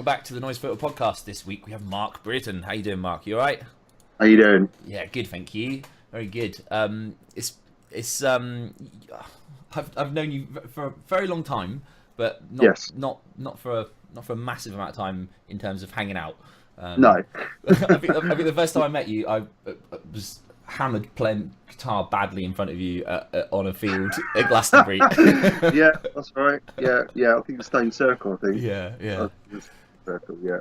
welcome back to the Noise Filter podcast. This week we have Mark Brereton. How you doing, Mark? You all right? How you doing? Yeah, good, thank you. Very good. It's I've known you for a very long time, but Yes. not for a massive amount of time in terms of hanging out. No. I think the first time I met you, I was hammered playing guitar badly in front of you on a field at Glastonbury. Yeah, that's right. Yeah. I think the Stone Circle. I think. Yeah. Circle. Yeah.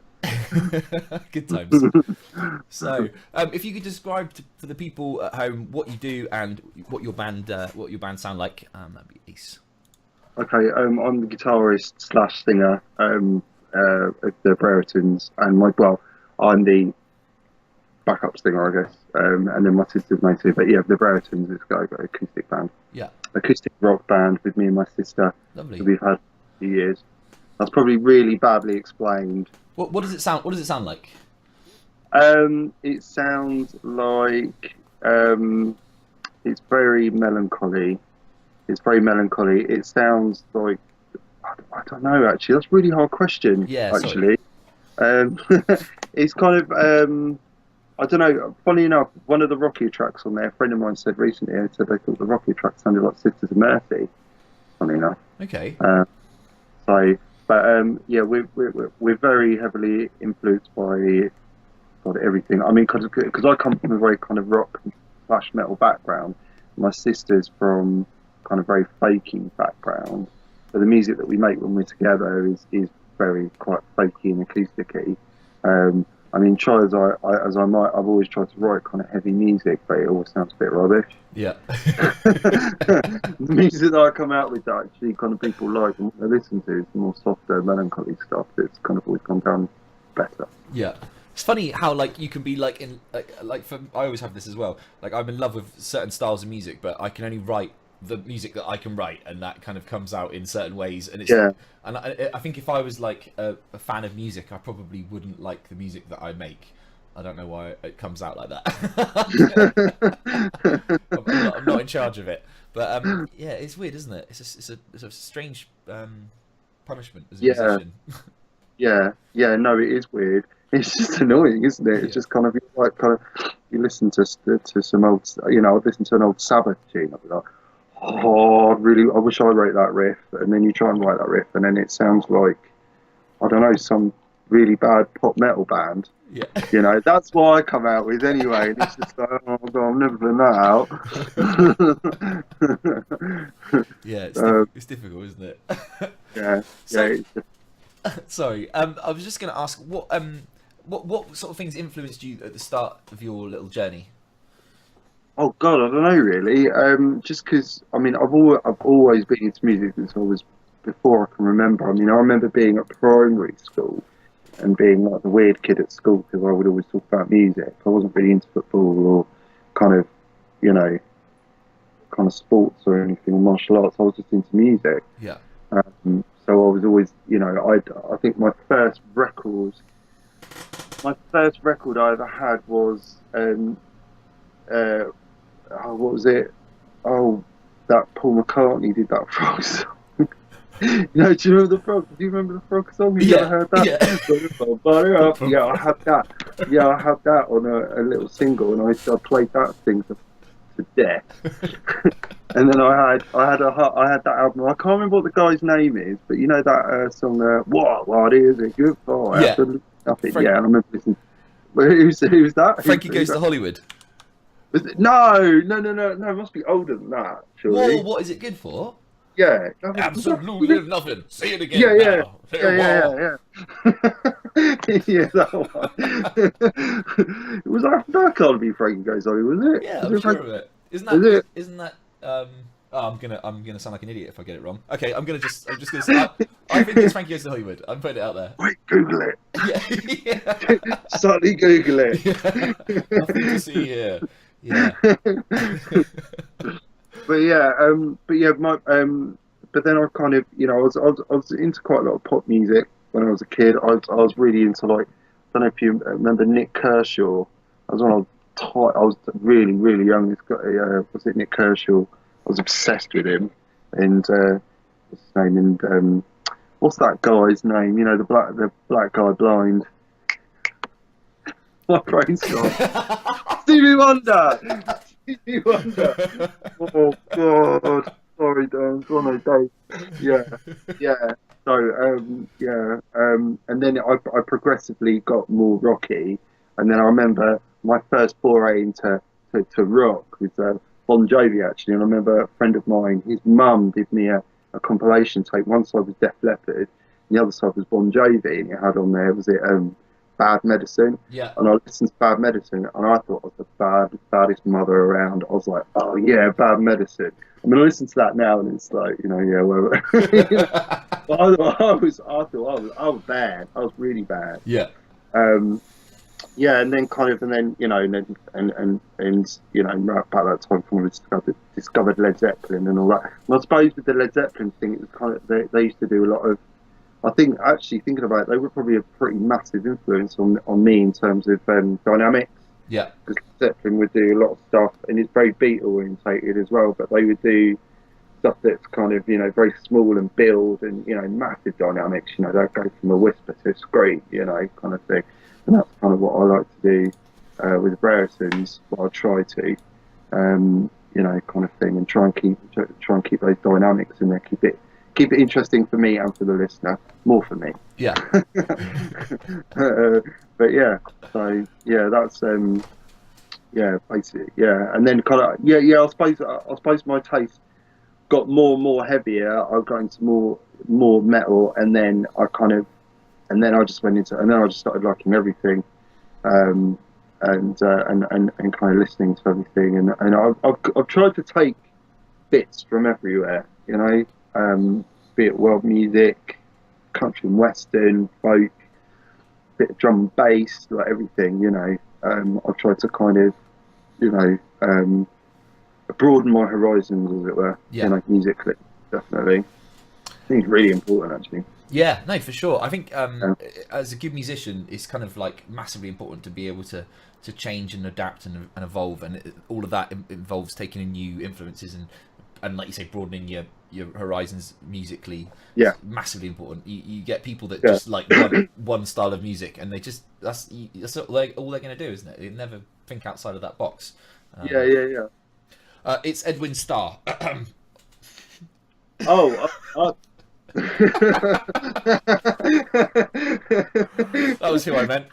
Good times. So, if you could describe for the people at home what you do and what your band sound like, that'd be ace. Okay. I'm the guitarist slash singer of the Breretons, and I'm the backup singer, I guess. And then my sister's made too. But yeah, the Breretons is got an acoustic band. Yeah. Acoustic rock band with me and my sister. Lovely. That we've had for a few years. That's probably really badly explained. What does it sound? What does it sound like? It sounds like it's very melancholy. It's very melancholy. It sounds like I don't know. Actually, that's a really hard question. Yeah. Actually, it's kind of I don't know. Funny enough, one of the Rocky tracks on there, a friend of mine said recently, they thought the Rocky track sounded like Sisters of Mercy. Funny enough. Okay. Yeah, we're very heavily influenced by everything. I mean, because I come from a very kind of rock slash metal background. My sister's from kind of very folky background. So the music that we make when we're together is very quite folky and acousticy. I mean, try as I might, I've always tried to write kind of heavy music, but it always sounds a bit rubbish. Yeah. The music that I come out with that actually kind of people like and what they listen to is the more softer, melancholy stuff that's kind of always gone down better. Yeah. It's funny how like you can be like in like for I always have this as well. Like I'm in love with certain styles of music, but I can only write the music that I can write, and that kind of comes out in certain ways. And it's and I think if I was like a fan of music, I probably wouldn't like the music that I make. I don't know why it comes out like that. I'm not in charge of it, but yeah, it's weird, isn't it? It's a strange punishment as a musician. Yeah. No, it is weird. It's just annoying, isn't it? It's just kind of like you listen to some old, I'd listen to an old Sabbath tune. I'd be like, oh, I wish I wrote that riff, and then you try and write that riff, and then it sounds like, I don't know, some really bad pop metal band. Yeah. That's what I come out with anyway. And it's just like, oh god, I'm never putting that out. Yeah, it's difficult, isn't it? Yeah. Sorry, I was just going to ask what sort of things influenced you at the start of your little journey? Oh God, I don't know really. Just because I mean, I've always been into music since before I can remember. I mean, I remember being at primary school and being like the weird kid at school because I would always talk about music. I wasn't really into football or kind of, kind of sports or anything or martial arts. I was just into music. Yeah. So I was always, I think my first record I ever had was what was it? Oh, that Paul McCartney did that frog song. Do you remember the frog? Do you remember the frog song? You ever heard that? Yeah, I had that. Yeah, I had that on a little single, and I played that thing to death. And then I had that album. I can't remember what the guy's name is, but you know that song. What is it good for? Yeah. Absolutely nothing. Yeah, and I remember listening. Who's that? Frankie Goes to Hollywood. No. It must be older than that. Surely. Whoa, what is it good for? Yeah. Absolutely nothing. Say it again. Yeah. Yeah, that one. Was that can't be Frankie Goes to Hollywood, was it? Yeah, I'm sure of it. Isn't that I'm gonna sound like an idiot if I get it wrong. Okay, I'm just gonna say I think it's Frankie Goes to Hollywood. I'm putting it out there. Wait, Google it. Yeah. Suddenly Google it. Yeah. Nothing to see here. Yeah. But then I kind of, I was into quite a lot of pop music when I was a kid. I was really into I don't know if you remember Nick Kershaw. I was really, really young. This guy, was it Nick Kershaw? I was obsessed with him, and what's his name? And what's that guy's name? You know, the black guy blind. My brain's gone. Stevie Wonder. Stevie Wonder. Oh God. Sorry, Dan. Go on, Dave. Yeah, yeah. So, and then I progressively got more rocky, and then I remember my first foray into to rock was Bon Jovi actually, and I remember a friend of mine, his mum did me a compilation tape. One side was Def Leppard, and the other side was Bon Jovi, and it had on there was it Bad Medicine. Yeah. And I listened to Bad Medicine, and I thought I was the baddest mother around. I was like, oh yeah, Bad Medicine. I mean, I listen to that now, and it's like, you know, yeah, well, you know, but I thought I was bad. I was really bad. Yeah. Yeah, and then kind of, and then you know, and you know, right about that time, kind of discovered Led Zeppelin and all that. And I suppose with the Led Zeppelin thing, it was kind of they used to do a lot of. I think actually thinking about it, they were probably a pretty massive influence on me in terms of dynamics. Yeah. Because Zeppelin would do a lot of stuff, and it's very beat orientated as well. But they would do stuff that's kind of, you know, very small and build, and you know, massive dynamics. You know, they'd go from a whisper to a scream, you know, kind of thing. And that's kind of what I like to do with Breretons. What I try to, you know, kind of thing, and try and keep those dynamics in there, keep it interesting for me and for the listener, more for me. Yeah. But yeah, so yeah, that's yeah, basically, yeah, and then kind of yeah. I suppose my taste got more and more heavier. I got into more metal, and then I just went into, and then I just started liking everything, and kind of listening to everything, and I've tried to take bits from everywhere, you know, be it world music, country and western, folk, bit of drum and bass, like everything, you know. I've tried to kind of, you know, broaden my horizons, as it were, you know, musically, definitely. I think it's really important, actually. Yeah, no, for sure. I think as a good musician, it's kind of like massively important to be able to change and adapt and evolve, and all of that involves taking in new influences and like you say, broadening your horizons musically. Yeah, massively important. You get people that just like one style of music, and they just that's all they're going to do, isn't it? They never think outside of that box. Yeah. It's Edwin Starr. Oh. That was who I meant.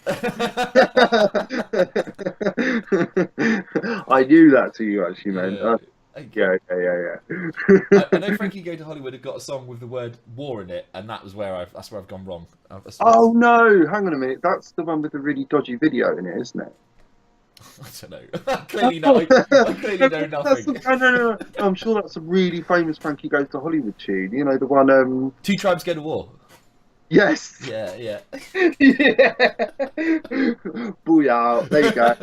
I knew that's who you actually meant. Yeah. I know Frankie Go to Hollywood had got a song with the word war in it, and that's where I've gone wrong. Oh no, hang on a minute. That's the one with the really dodgy video in it, isn't it? I don't know. I clearly know nothing. No. I'm sure that's a really famous Frankie Goes to Hollywood tune. You know, the one. Two Tribes Go to War. Yes. Yeah. Yeah. Booyah! There you go.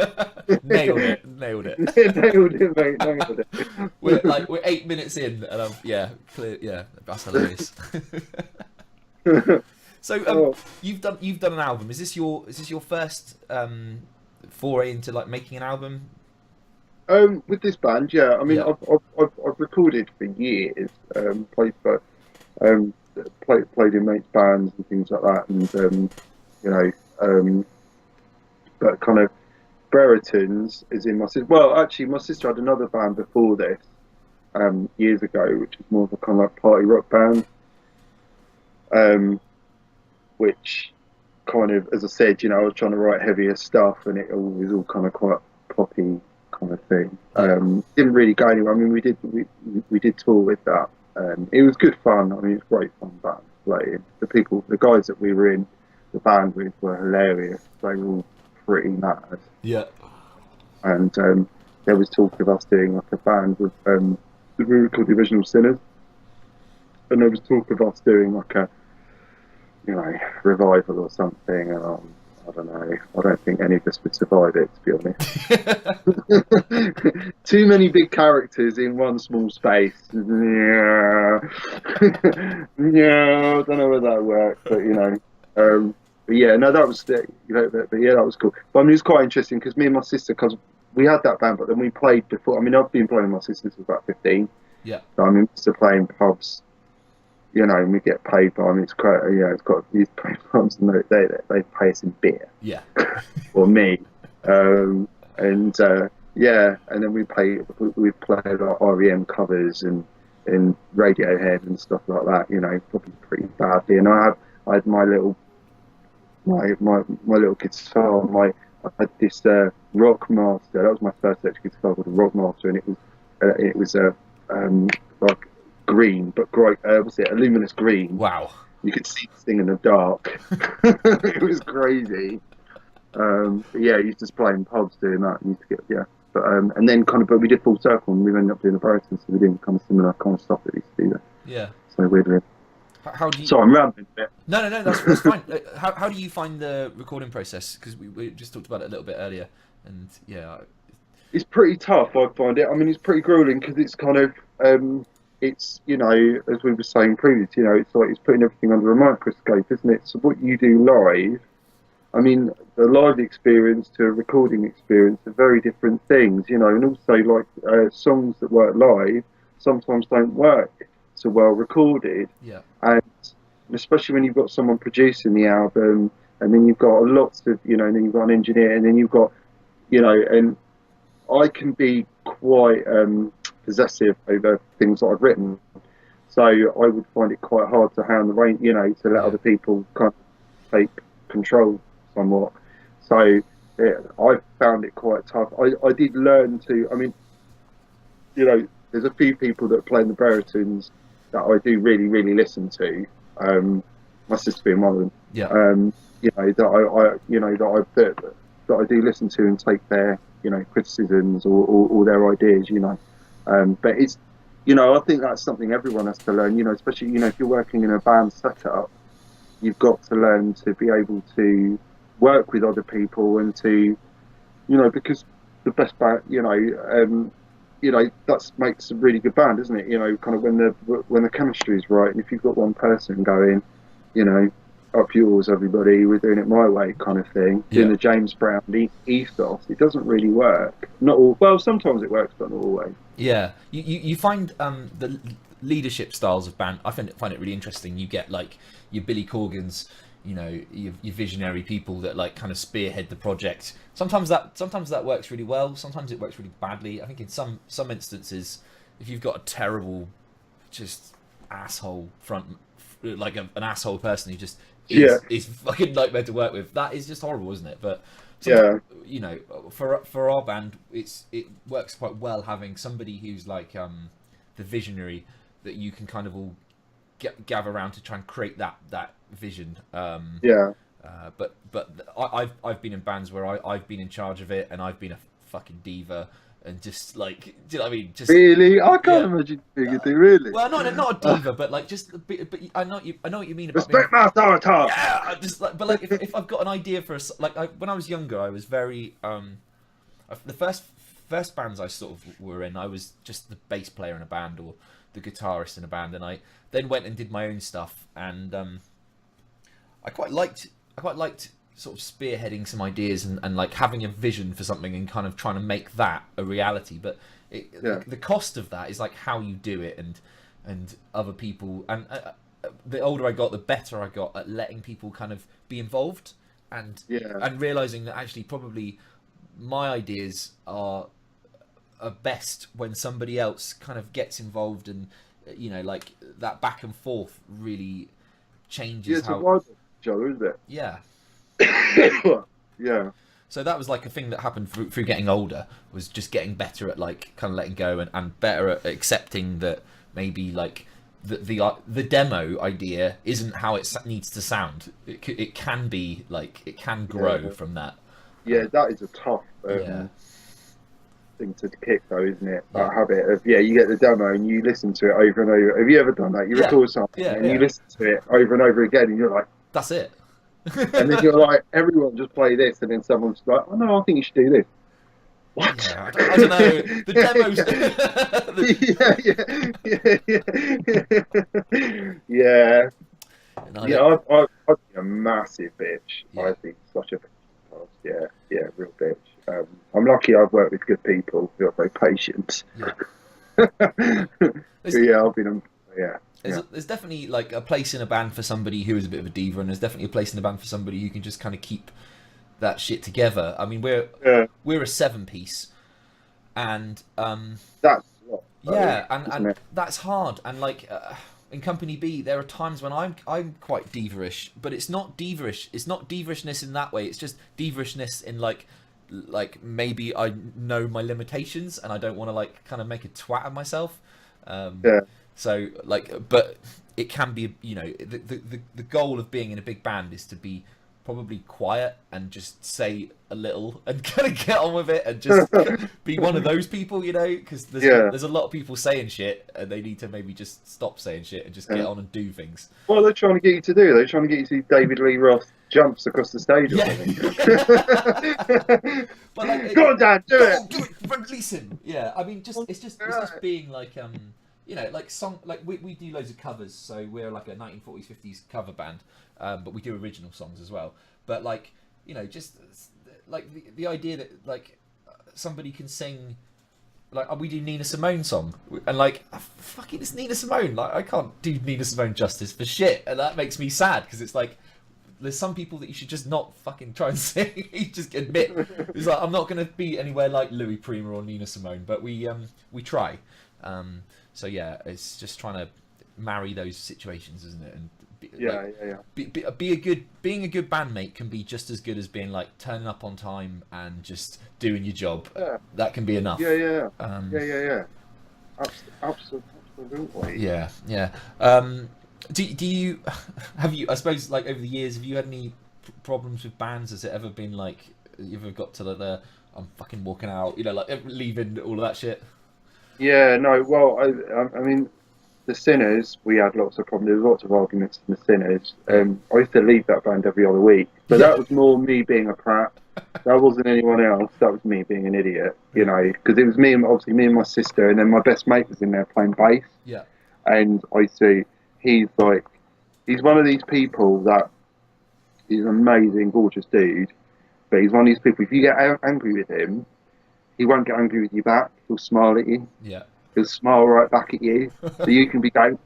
Nailed it, nailed it, mate. Nailed it. We're 8 minutes in, and clear. That's hilarious. So you've done an album. Is this your first foray into like making an album? With this band, yeah. I mean, yeah. I've recorded for years. Played in mates' bands and things like that, and you know, but kind of Breretons is in my sister. Well, actually, my sister had another band before this, years ago, which was more of a kind of like party rock band, which kind of, as I said, you know, I was trying to write heavier stuff, and it was all kind of quite poppy kind of thing. Didn't really go anywhere. I mean, we did tour with that. It was good fun. I mean, it's great fun band playing. The guys that we were in the band with were hilarious. They were all pretty mad. Yeah. And there was talk of us doing like a band with we were called the Original Sinners, and there was talk of us doing like a, you know, revival or something. And I don't know. I don't think any of us would survive it, to be honest. Too many big characters in one small space. Yeah, I don't know whether that worked, but you know. But yeah, no, that was you know. But yeah, that was cool. But I mean, it's quite interesting because me and my sister, because we had that band, but then we played before. I mean, I've been playing with my sister since about 15. Yeah. So I mean, we used to play in pubs you know, and we get paid by them. It's quite, you know, it's got these pubs, and they pay us in beer, Yeah. or me, and yeah, and then we play like REM covers and Radiohead and stuff like that. You know, probably pretty badly. And I had my little guitar. I had this Rock Master. That was my first electric guitar called a Rock Master, and it was a like green, but bright. Was it a luminous green? Wow. You could see this thing in the dark. It was crazy. But yeah, I used to play in pubs doing that. And used to get, yeah. And then but we did Full Circle, and we ended up doing the Brereton, so we did kind of similar kind of stuff that we used to do there. Yeah. So weirdly. How do you? So I'm rambling a bit. No, that's fine. How do you find the recording process? Because we just talked about it a little bit earlier, and yeah. It's pretty tough, I find it. I mean, it's pretty grueling because it's kind of, it's, you know, as we were saying previously, you know, it's like it's putting everything under a microscope, isn't it? So what you do live, I mean, the live experience to a recording experience are very different things, you know, and also like songs that work live sometimes don't work so well recorded. Yeah. And especially when you've got someone producing the album, and then you've got lots of, you know, and then you've got an engineer, and then you've got, you know, and I can be quite possessive over things that I've written, so I would find it quite hard to hand the rein, you know, to let other people kind of take control somewhat. So yeah, I found it quite tough. I did learn to. I mean, you know, there's a few people that play in the Breretons that I do really listen to. My sister being one of them. Yeah. You know, that I do listen to and take their, you know, criticisms or their ideas, you know. But it's, you know, I think that's something everyone has to learn, you know, especially, you know, if you're working in a band setup, you've got to learn to be able to work with other people and to, you know, because the best band, you know, that makes a really good band, isn't it? You know, kind of when the chemistry is right, and if you've got one person going, you know, up yours, everybody, we're doing it my way, kind of thing. Doing the James Brown ethos, it doesn't really work. Not all. Well, sometimes it works, but not always. Yeah, you find the leadership styles of band. I find it really interesting. You get like your Billy Corgans, you know, your visionary people that like kind of spearhead the project. Sometimes that works really well. Sometimes it works really badly. I think in some instances, if you've got a terrible, just asshole front, like an asshole person who just is fucking nightmare to work with, that is just horrible, isn't it? But you know, for our band, it works quite well having somebody who's like the visionary that you can kind of all gather around to try and create that vision. But I've been in bands where I've been in charge of it, and I've been a fucking diva. And just like, do you know what I mean? Just really, I can't imagine being a diva. Really? Well, not a diva, but like just. But I know what you mean about respect my authority. Yeah, just like, but like if I've got an idea for when I was younger, I was very the first bands I sort of were in, I was just the bass player in a band or the guitarist in a band, and I then went and did my own stuff, and I quite liked sort of spearheading some ideas and like having a vision for something and kind of trying to make that a reality. But the cost of that is like how you do it and other people. And the older I got, the better I got at letting people kind of be involved and realizing that actually probably my ideas are best when somebody else kind of gets involved, and you know, like that back and forth really changes it's how. A rival each other, isn't it? Yeah. Yeah. So that was like a thing that happened through getting older, was just getting better at like kind of letting go and better at accepting that maybe like the demo idea isn't how it needs to sound. It can be like, it can grow from that. Yeah, that is a tough thing to kick though, isn't it? That habit of you get the demo and you listen to it over and over. Have you ever done that? You record something and you listen to it over and over again, and you're like, that's it. And then you're like, everyone just play this, and then someone's like, oh no, I think you should do this. What? Yeah, I don't know. The demos. I'd be a massive bitch. I think such a bitch. Real bitch. I'm lucky I've worked with good people who are very patient. I've been there's definitely like a place in a band for somebody who is a bit of a diva, and there's definitely a place in a band for somebody who can just kind of keep that shit together. I mean, we're a 7-piece, and that's a lot, yeah, isn't and it? that's hard. And like in Company B, there are times when I'm quite diva-ish, but it's not diva-ish. It's not diva-ishness in that way. It's just diva-ishness in like maybe I know my limitations and I don't want to like kind of make a twat of myself. Yeah. So like, but it can be, you know, the goal of being in a big band is to be probably quiet and just say a little and kind of get on with it and just be one of those people, you know, because there's a lot of people saying shit and they need to maybe just stop saying shit and just get on and do things. What are they trying to get you to do? They're trying to get you to do David Lee Roth jumps across the stage or something. But like, go on, Dad, do it. Release him. Yeah, I mean, it's just being like you know, like we do loads of covers, so we're like a 1940s 50s cover band, but we do original songs as well. But like, you know, just like the idea that like somebody can sing, like we do Nina Simone song, and like fucking it's Nina Simone, like I can't do Nina Simone justice for shit, and that makes me sad because it's like there's some people that you should just not fucking try and sing. You just admit it's like I'm not going to be anywhere like Louis Prima or Nina Simone, but we try. So yeah, it's just trying to marry those situations, isn't it? And being a good bandmate can be just as good as being like turning up on time and just doing your job. Yeah. That can be enough. Yeah. Absolutely. Yeah. Do you have you? I suppose like over the years, have you had any problems with bands? Has it ever been like you've ever got to the I'm fucking walking out, you know, like leaving all of that shit? Yeah, no, well, I mean, the Sinners, we had lots of problems. There was lots of arguments in the Sinners. I used to leave that band every other week, but that was more me being a prat. That wasn't anyone else. That was me being an idiot, you know, because it was obviously me and my sister, and then my best mate was in there playing bass. Yeah. And I see he's one of these people that he's an amazing, gorgeous dude, but he's one of these people, if you get angry with him, he won't get angry with you back. He'll smile at you. Yeah. He'll smile right back at you. So you can be going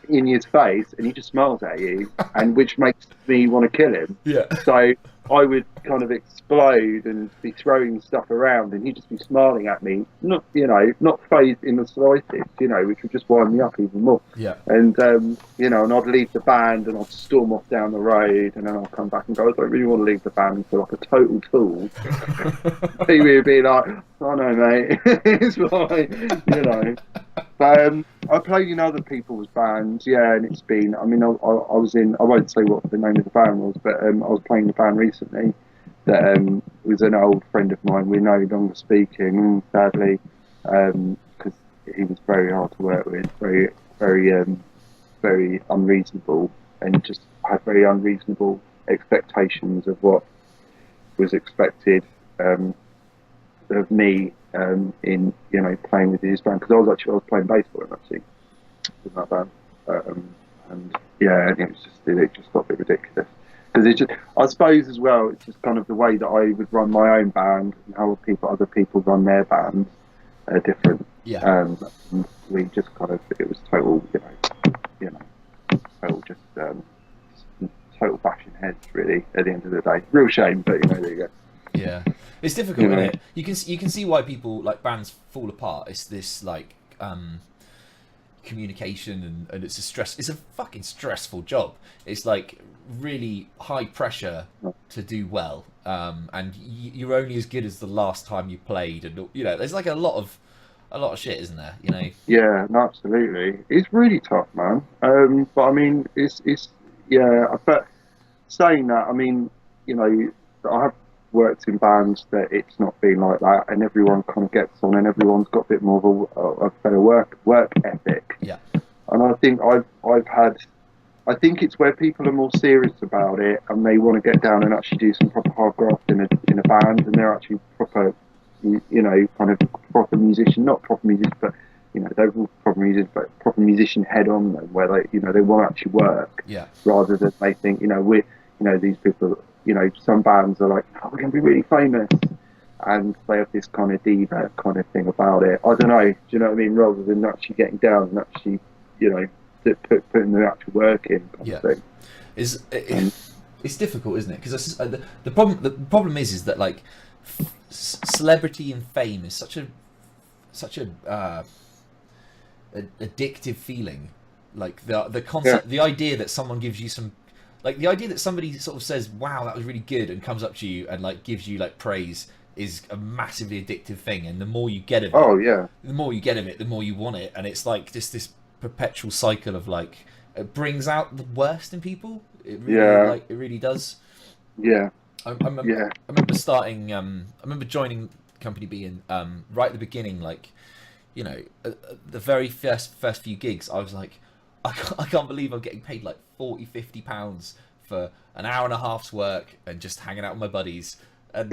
in his face and he just smiles at you, and which makes me want to kill him. Yeah. So I would kind of explode and be throwing stuff around, and he'd just be smiling at me, not phased in the slightest, you know, which would just wind me up even more. Yeah. And and I'd leave the band and I'd storm off down the road, and then I'll come back and go, I don't really want to leave the band for like a total tool. He would be like, oh no, mate, it's fine, you know. But I played in other people's bands, yeah, and it's been, I mean, I was in, I won't say what the name of the band was, but I was playing the band recently that was an old friend of mine. We're no longer speaking, sadly, because he was very hard to work with, very unreasonable, and just had very unreasonable expectations of what was expected of me in playing with his band, because I was playing bass for him actually with that band, and yeah, it just got a bit ridiculous because I suppose as well it's just kind of the way that I would run my own band and how other people run their bands are different. Yeah. And we just kind of, it was total total bashing heads really at the end of the day. Real shame, but there you go. Yeah, it's difficult, isn't it? You can see why people like bands fall apart. It's this like communication and it's a fucking stressful job. It's like really high pressure to do well, and you're only as good as the last time you played, and there's like a lot of shit, isn't there? Yeah, no, absolutely. It's really tough, man. But I mean, it's yeah. But saying that, I mean, I have worked in bands that it's not been like that, and everyone kind of gets on, and everyone's got a bit more of a better work ethic. Yeah. And I think I think it's where people are more serious about it, and they want to get down and actually do some proper hard graft in a band, and they're actually proper, kind of proper musician, not proper musician, but they're all proper musicians, but proper musician head on them, where they want to actually work, rather than they think these people. Some bands are like, oh, we're going to be really famous, and they have this kind of diva kind of thing about it. I don't know, do you know what I mean? Rather than actually getting down and actually, putting the actual work in, kind Yeah. of thing. It's difficult, isn't it? Because the problem is that like celebrity and fame is such a addictive feeling. Like the concept, the idea that someone gives you some, like the idea that somebody sort of says, "Wow, that was really good," and comes up to you and like gives you like praise is a massively addictive thing. And the more you get of it, Oh yeah, the more you get of it, the more you want it. And it's like just this perpetual cycle of like it brings out the worst in people. It really it really does. yeah, I remember, yeah. I remember starting. I remember joining Company B and right at the beginning, like the very first few gigs, I was like, I can't believe I'm getting paid like 40, 50 pounds for an hour and a half's work and just hanging out with my buddies. And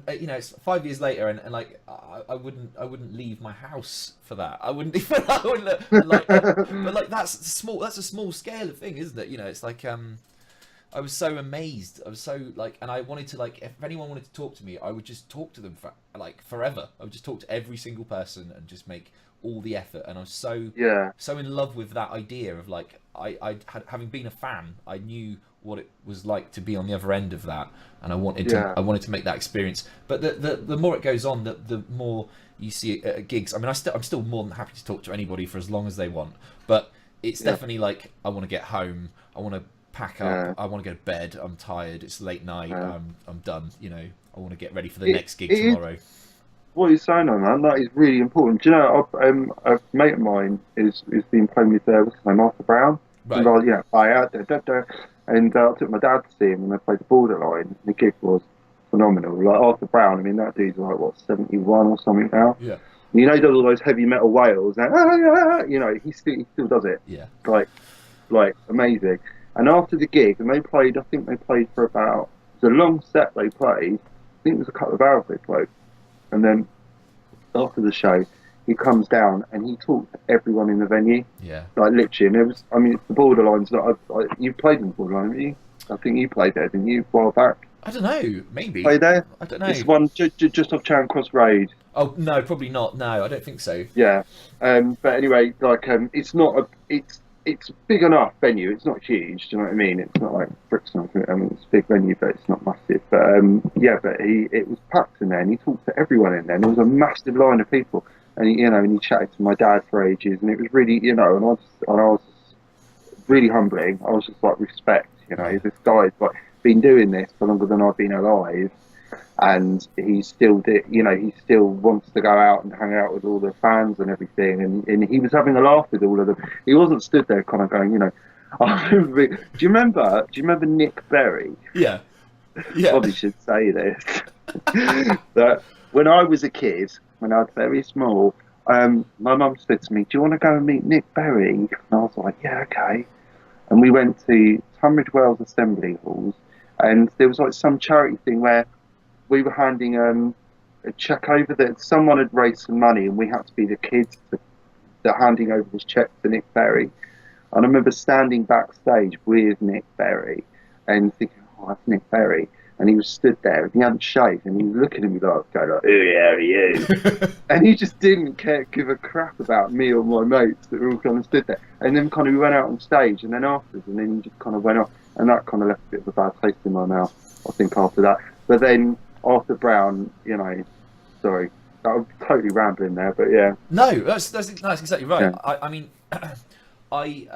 it's 5 years later, and like I wouldn't leave my house for that. I wouldn't even. I wouldn't but like that's small. That's a small scale of thing, isn't it? It's like I was so amazed. I was so like, and I wanted to like, if anyone wanted to talk to me, I would just talk to them for like forever. I would just talk to every single person and just make all the effort. And I was so in love with that idea of like, having been a fan, I knew what it was like to be on the other end of that, and I wanted to make that experience. But the more it goes on, the more you see it at gigs. I mean, I'm still more than happy to talk to anybody for as long as they want. But it's definitely like I want to get home. I want to pack up. I want to go to bed. I'm tired. It's late night. I'm done. I want to get ready for the next gig tomorrow. What you're saying on that is really important. Do you know, a mate of mine is been playing with what's his name, Arthur Brown. Right. And I took my dad to see him when they played the Borderline. The gig was phenomenal. Like Arthur Brown, I mean, that dude's like what 71 or something now. Yeah. He does all those heavy metal wails. And, he still does it. Yeah. Like amazing. And after the gig, and I think they played for about, it was a long set they played. I think it was a couple of hours they played. And then after the show, he comes down and he talked to everyone in the venue. Yeah. Like literally, and it was, I mean, it's the Borderlines. You played in the Borderline, haven't you? I think you played there, didn't you, a while back? I don't know, maybe. Play there? I don't know. It's one just off Charing Cross Road. Oh, no, probably not. No, I don't think so. Yeah. But anyway, it's not it's a big enough venue. It's not huge. Do you know what I mean? It's not like Brixton. I mean, it's a big venue, but it's not massive. But it was packed in there, and he talked to everyone in there. And there was a massive line of people, and he chatted to my dad for ages, and it was really, and I was really humbling. I was just like, respect. This guy's like been doing this for longer than I've been alive. And he still he still wants to go out and hang out with all the fans and everything, and he was having a laugh with all of them. He wasn't stood there kind of going, I remember, do you remember Nick Berry? Yeah. Probably should say this. That when I was a kid, when I was very small, my mum said to me, "Do you want to go and meet Nick Berry?" And I was like, "Yeah, okay." And we went to Tunbridge Wells Assembly Halls, and there was like some charity thing where we were handing a check over that someone had raised some money, and we had to be the kids that handing over this check to Nick Berry. And I remember standing backstage with Nick Berry and thinking, "Oh, that's Nick Berry." And he was stood there, and he hadn't shaved, and he was looking at me like, going like, "Oh yeah, are you?" And he just didn't give a crap about me or my mates that were all kind of stood there. And then kind of we went out on stage, and then afterwards, and then he just kind of went off, and that kind of left a bit of a bad taste in my mouth, I think, after that. But then Arthur Brown, sorry, I'm totally rambling there, but yeah. No, that's exactly right. Yeah. I mean, I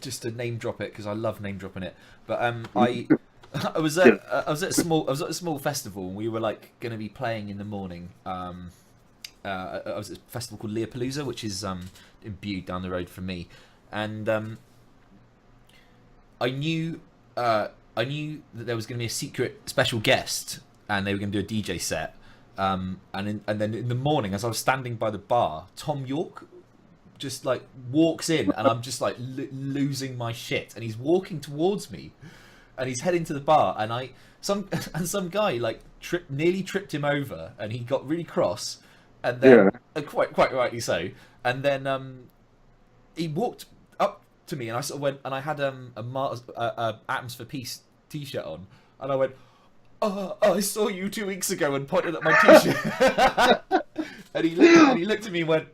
just to name drop it because I love name dropping it. But I was at a small festival, and we were like going to be playing in the morning. I was at a festival called Leapalooza, which is in Bude down the road from me, and I knew that there was going to be a secret special guest, and they were going to do a DJ set. And then in the morning, as I was standing by the bar, Tom York just like walks in, and I'm just like losing my shit. And he's walking towards me, and he's heading to the bar, and some guy like nearly tripped him over, and he got really cross, and then quite rightly so. And then he walked up to me, and I sort of went, and I had a Atoms for Peace t-shirt on, and I went, "Oh, I saw you 2 weeks ago," and pointed at my t-shirt. and he looked at me and went,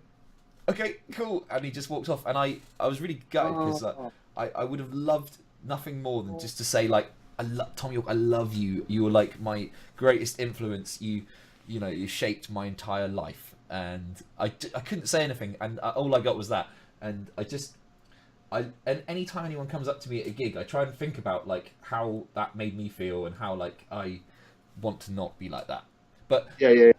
okay, cool, and he just walked off, and I was really gutted because Oh, I would have loved nothing more than just to say like, Tom York, I love you. You were like my greatest influence. You know, you shaped my entire life, and I couldn't say anything, and all I got was that, and and anytime anyone comes up to me at a gig, I try and think about like how that made me feel and how like I want to not be like that. But yeah.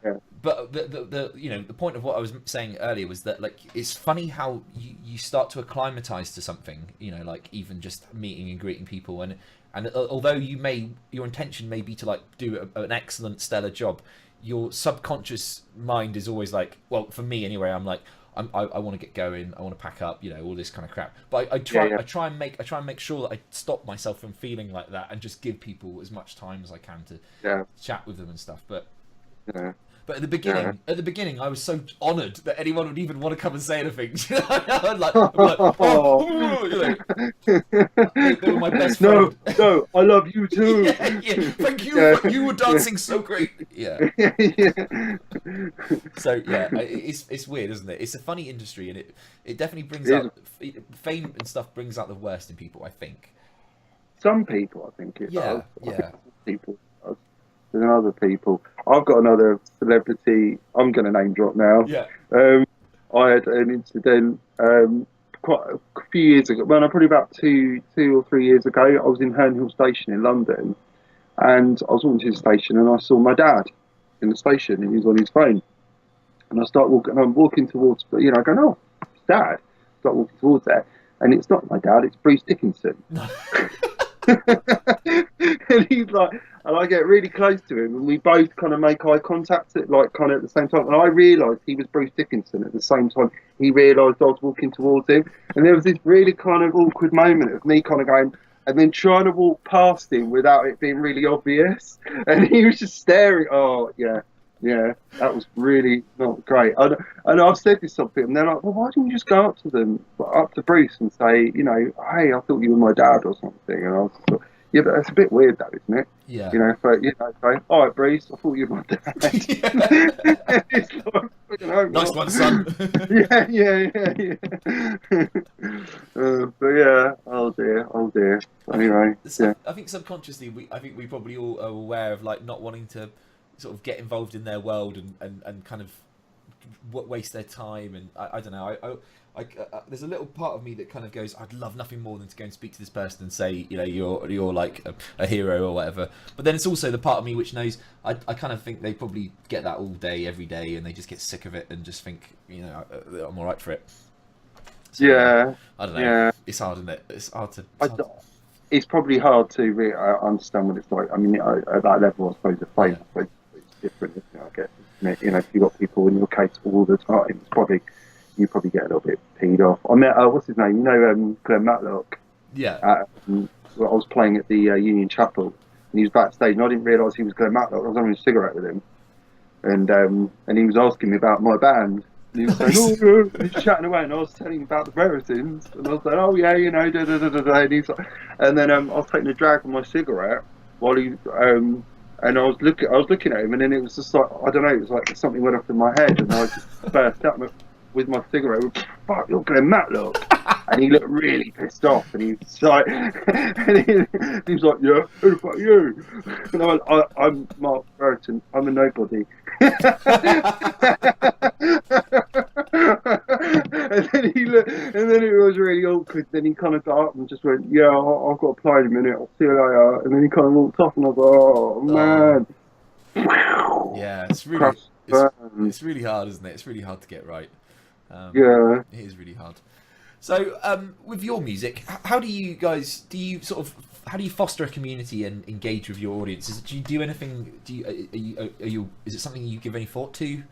but the you know, the point of what I was saying earlier was that like it's funny how you start to acclimatize to something, you know, like even just meeting and greeting people, and although your intention may be to like do an excellent stellar job, your subconscious mind is always like, well, for me anyway, I'm like, I want to get going, I want to pack up, you know, all this kind of crap. But I try and make sure that I stop myself from feeling like that and just give people as much time as I can to chat with them and stuff. But Yeah. But at the beginning, I was so honoured that anyone would even want to come and say anything. I'm like, oh, you know, they were my best friend. No, I love you too. Yeah. Thank you. You were dancing so great. Yeah. So yeah, it's weird, isn't it? It's a funny industry, and it definitely brings out fame and stuff. Brings out the worst in people, I think. Some people, I think it does. Yeah. People. There's other people. I've got another celebrity. I'm going to name drop now. Yeah. I had an incident quite a few years ago. Well, no, probably about two or 3 years ago. I was in Herne Hill Station in London, and I was walking to the station, and I saw my dad in the station, and he was on his phone. And I start walking. And I'm walking towards, you know, I go, "Oh, it's Dad." Start walking towards there, and it's not my dad. It's Bruce Dickinson. And he's like, and I get really close to him, and we both kind of make eye contact at like kind of at the same time. And I realised he was Bruce Dickinson at the same time. He realised I was walking towards him, and there was this really kind of awkward moment of me kind of going, and then trying to walk past him without it being really obvious. And he was just staring. Oh yeah, that was really not great. And I've said this to something, and they're like, well, why didn't you just go up to them, up to Bruce, and say, you know, hey, I thought you were my dad or something? And I was like, yeah, but that's a bit weird, though, isn't it? Yeah. You know, say, all right, Bruce, I thought you were my dad. It's like, nice one, son. yeah. But yeah, oh dear. Anyway, I think subconsciously, we probably all are aware of like not wanting to sort of get involved in their world and kind of waste their time, and I don't know, there's a little part of me that kind of goes, I'd love nothing more than to go and speak to this person and say, you know, you're like a hero or whatever. But then it's also the part of me which knows I kind of think they probably get that all day every day, and they just get sick of it and just think, you know, I'm all right for it. So, yeah, I don't know. Yeah. It's hard, isn't it? It's hard to. It's probably hard to really understand what it's like. I mean, at that level, I suppose the fame is different. You know, I guess, you know, if you've got people in your case all the time, it's probably you probably get a little bit peed off. I met what's his name? You know, Glenn Matlock. Yeah. Well, I was playing at the Union Chapel, and he was backstage, and I didn't realise he was Glenn Matlock. I was having a cigarette with him, and he was asking me about my band. And he was saying, oh, yeah. He was chatting away, and I was telling him about the Breretons, and I was like, oh yeah, you know, da da da da da. And he's like, and then I was taking a drag on my cigarette while he, and I was looking at him, and then it was just like, I don't know, it was like something went off in my head, and I just burst out with my cigarette. Fuck, you're Glenn Matlock. And he looked really pissed off, and he was like, he was like, yeah, who the fuck are you? And I'm Mark Brereton, I'm a nobody. And then it was really awkward. Then he kind of got up and just went, yeah, I've got to play in a minute, I'll see you later. And then he kind of walked off, and I was like, oh man. Yeah, it's really hard, isn't it? It's really hard to get right. Yeah, it is really hard. So, with your music, how do you foster a community and engage with your audiences? Do you do anything? Is it something you give any thought to?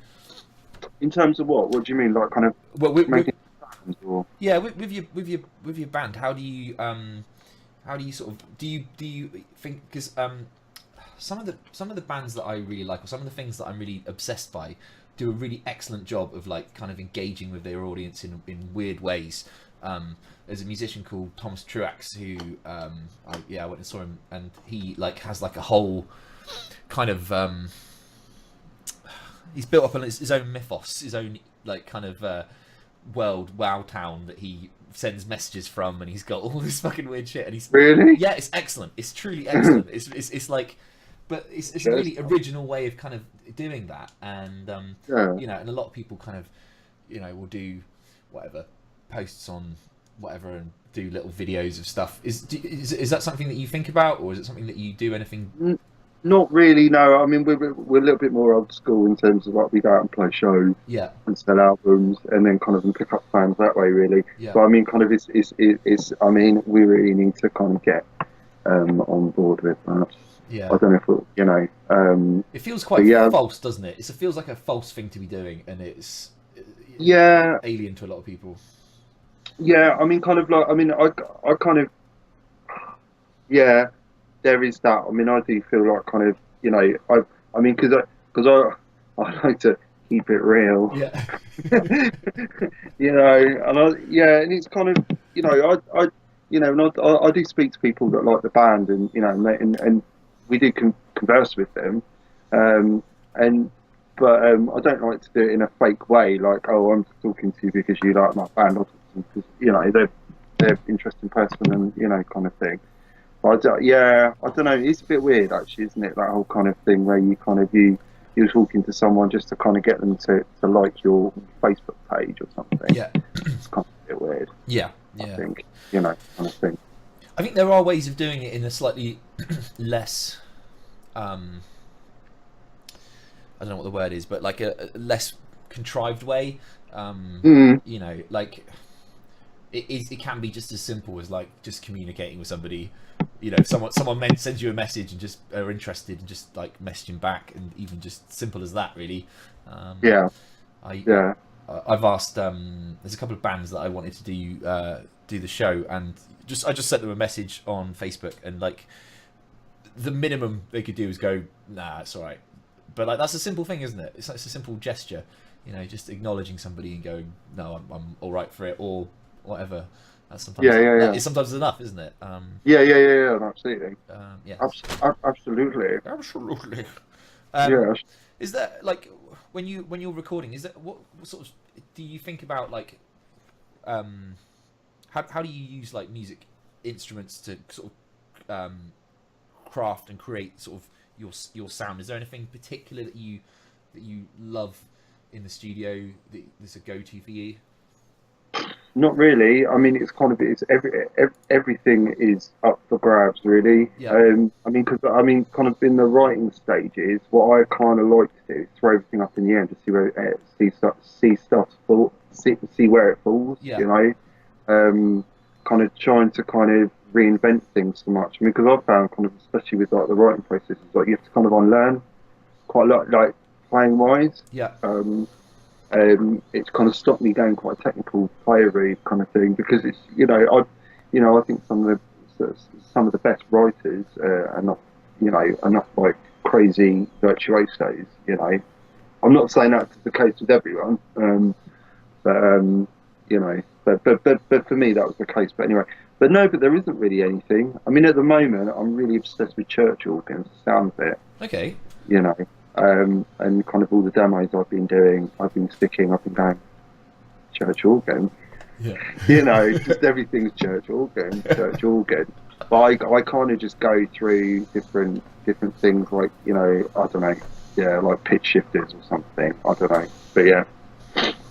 In terms of what? What do you mean? Like kind of making bands, or? Yeah, with your band, how do you sort of do you think, because some of the bands that I really like, or some of the things that I'm really obsessed by, do a really excellent job of like kind of engaging with their audience in weird ways. There's a musician called Thomas Truax who I went and saw him, and he like has like a whole kind of he's built up on his own mythos, his own like kind of world wow town that he sends messages from, and he's got all this fucking weird shit, and he's Really? yeah, it's excellent. It's truly excellent. It's like, but it's a really original way of kind of doing that, and Yeah. you know, and a lot of people kind of, you know, will do whatever posts on whatever and do little videos of stuff. Is that something that you think about, or is it something that you do anything? Not really, no. I mean, we're a little bit more old school in terms of like we go out and play shows Yeah, and sell albums, and then kind of and pick up fans that way, really. yeah, But I mean, kind of, it's. I mean, we really need to kind of get on board with that. yeah. I don't know if it, you know. It feels quite yeah, false, doesn't it? It feels like a false thing to be doing, and it's yeah, alien to a lot of people. yeah. I mean, kind of like. I mean, I kind of. Yeah, there is that. I mean, I do feel like kind of, you know, I mean, I like to keep it real, Yeah, you know, and yeah, and it's kind of, you know, you know, and I do speak to people that like the band, and you know, and we do converse with them, um, and but I don't like to do it in a fake way, like, oh, I'm just talking to you because you like my band, or because you know they're an interesting person, and you know, kind of thing. Yeah, I don't know. It's a bit weird, actually, isn't it? That whole kind of thing where you kind of you're talking to someone just to kind of get them to like your Facebook page or something. yeah, It's kind of a bit weird. yeah, I yeah. think, you know, kind of thing. I think there are ways of doing it in a slightly less, I don't know what the word is, but like a less contrived way. You know, like it can be just as simple as like just communicating with somebody. You know, if someone sends you a message and just are interested, and just like messaging back, and even just simple as that, really. Yeah, Yeah. I've asked. There's a couple of bands that I wanted to do the show, and I just sent them a message on Facebook, and like the minimum they could do is go, nah, it's all right. But like that's a simple thing, isn't it? It's a simple gesture, you know, just acknowledging somebody and going, no, I'm all right for it, or whatever. That's sometimes yeah. it's sometimes enough, isn't it? Yeah, absolutely. Yeah, Absolutely. absolutely. Yeah. Is that like when you're recording? Is that what sort of do you think about like how do you use like music instruments to sort of craft and create sort of your sound? Is there anything particular that you love in the studio that's a go-to for you? Not really. I mean, it's kind of everything is up for grabs, really. Yeah, I mean, because I mean, kind of in the writing stages, what I kind of like to do is throw everything up in the air and just see where see stuff fall, see where it falls. yeah, You know, kind of trying to kind of reinvent things so much. I mean, because I've found kind of, especially with like the writing process, is like you have to kind of unlearn quite a lot, like playing wise. yeah, It's kind of stopped me going quite technical playery kind of thing, because it's, I think some of the best writers are not, are not like crazy virtuosos. You know, I'm not saying that's the case with everyone, but but for me that was the case. But anyway, but no, but there isn't really anything. I mean, at the moment, I'm really obsessed with church organs. The sound of it, okay, you know. And kind of all the demos I've been doing, I've been going church organ, yeah, you know, just everything's church organ. But I kind of just go through different things, like, you know, I don't know, yeah, like pitch shifters or something, I don't know, but yeah,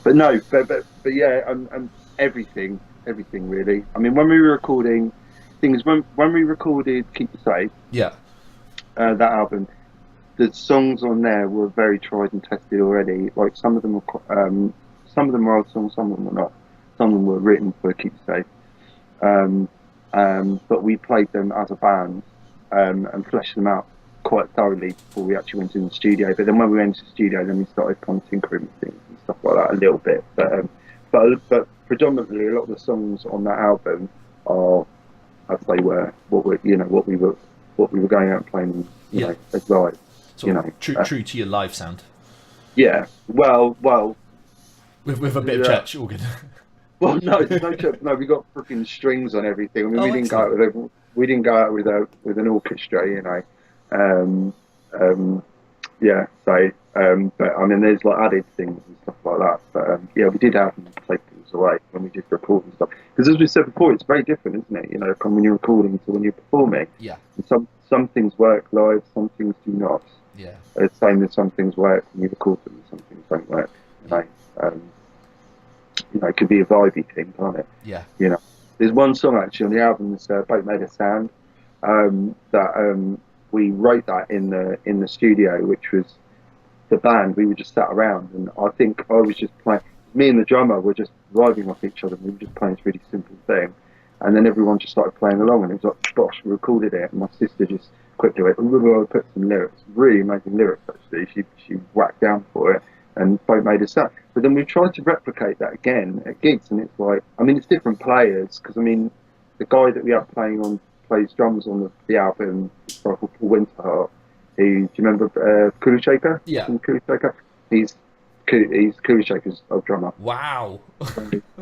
but no, but yeah, and everything really. I mean, when we were recording things, when we recorded Keep It Safe, yeah, that album. The songs on there were very tried and tested already. Like some of them were old songs, some of them were not. Some of them were written for Keep It Safe, but we played them as a band and fleshed them out quite thoroughly before we actually went in the studio. But then when we went to the studio, then we started kind of tinkering with things and stuff like that a little bit. But predominantly, a lot of the songs on that album are, as they were, what we were going out and playing, you know, as live. sort of true to your live sound. Yeah, well, with a bit of church organ. well, no, there's no church. No, we got freaking strings on everything. I mean, we didn't excellent. go out with an orchestra, you know. Yeah, so but I mean, there's like added things and stuff like that. But yeah, we did have them play things miles away when we did recording stuff. Because as we said before, it's very different, isn't it? You know, from when you're recording to when you're performing. Yeah. And some things work live, some things do not. Yeah. It's same as some things work when you record them, and some things don't work. You know, it could be a vibey thing, can't it? Yeah. You know, there's one song actually on the album that's Boat Made a Sound, that we wrote that in the studio, which was the band. We were just sat around, and I think I was just playing. Me and the drummer were just vibing off each other. And we were just playing this really simple thing, and then everyone just started playing along, and it was like, gosh, we recorded it, and my sister just quickly went, "Oh, put some lyrics." Really amazing lyrics actually. She whacked down for it, and both made a sound. But then we tried to replicate that again at gigs, and it's like, I mean, it's different players, because I mean, the guy that we have plays drums on the album, is a guy called Paul Winterhart. Do you remember Kulu Shaker? Yeah. Kulu Shaker. He's Kulu Shaker's old drummer. Wow.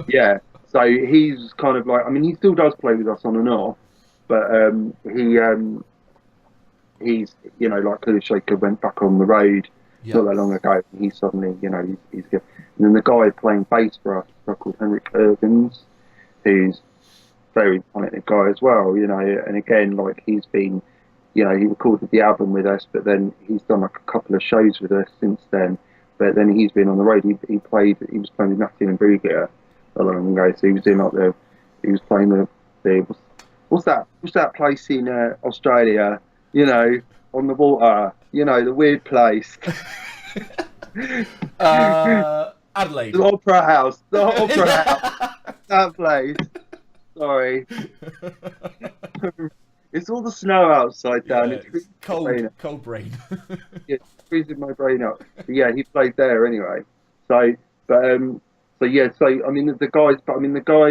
Yeah. So he's kind of like, I mean, he still does play with us on and off, but he's, you know, like Kulu Shaker went back on the road not that long ago. And he suddenly, you know, he's good. And then the guy playing bass for us, a guy called Henrik Irvins, who's very talented guy as well, you know. And again, like, he's been, you know, he recorded the album with us, but then he's done like a couple of shows with us since then. But then he's been on the road. He was playing with Nathan and Brugger a long ago. So he was doing like he was playing the what's that place in Australia? You know, on the water. You know, the weird place. Adelaide. The Opera House. The Opera House. That place. Sorry. It's all the snow outside down. Yeah, it's cold brain. Yeah, it's freezing my brain up. But yeah, he played there anyway. So yeah. So I mean, the guy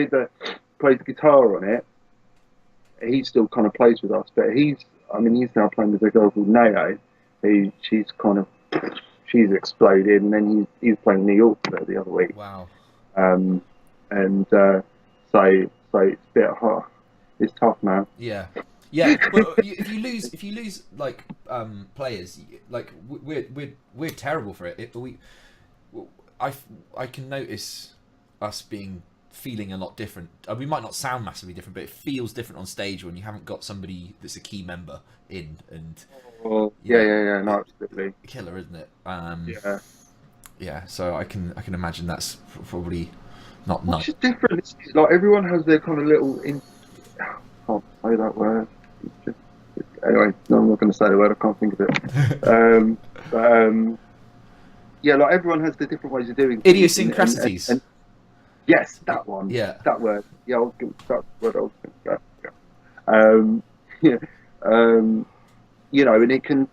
that plays guitar on it, he still kind of plays with us. But he's now playing with a girl called Nao. She's exploded, and then he's playing New York the other week. Wow. So it's a bit hard. It's tough, man. Yeah. Yeah, well, if you lose like players, like we're terrible for it. I can notice us feeling a lot different. We might not sound massively different, but it feels different on stage when you haven't got somebody that's a key member in. And no, absolutely killer, isn't it? Yeah. So I can imagine that's probably not nice. It's just different. It's like everyone has their kind of little. I can't say that word. Anyway, no, I'm not going to say the word. I can't think of it. Yeah, like everyone has the different ways of doing things. Idiosyncrasies. And yes, that one. Yeah. That word. Yeah, that's what I was going to say. You know, and it can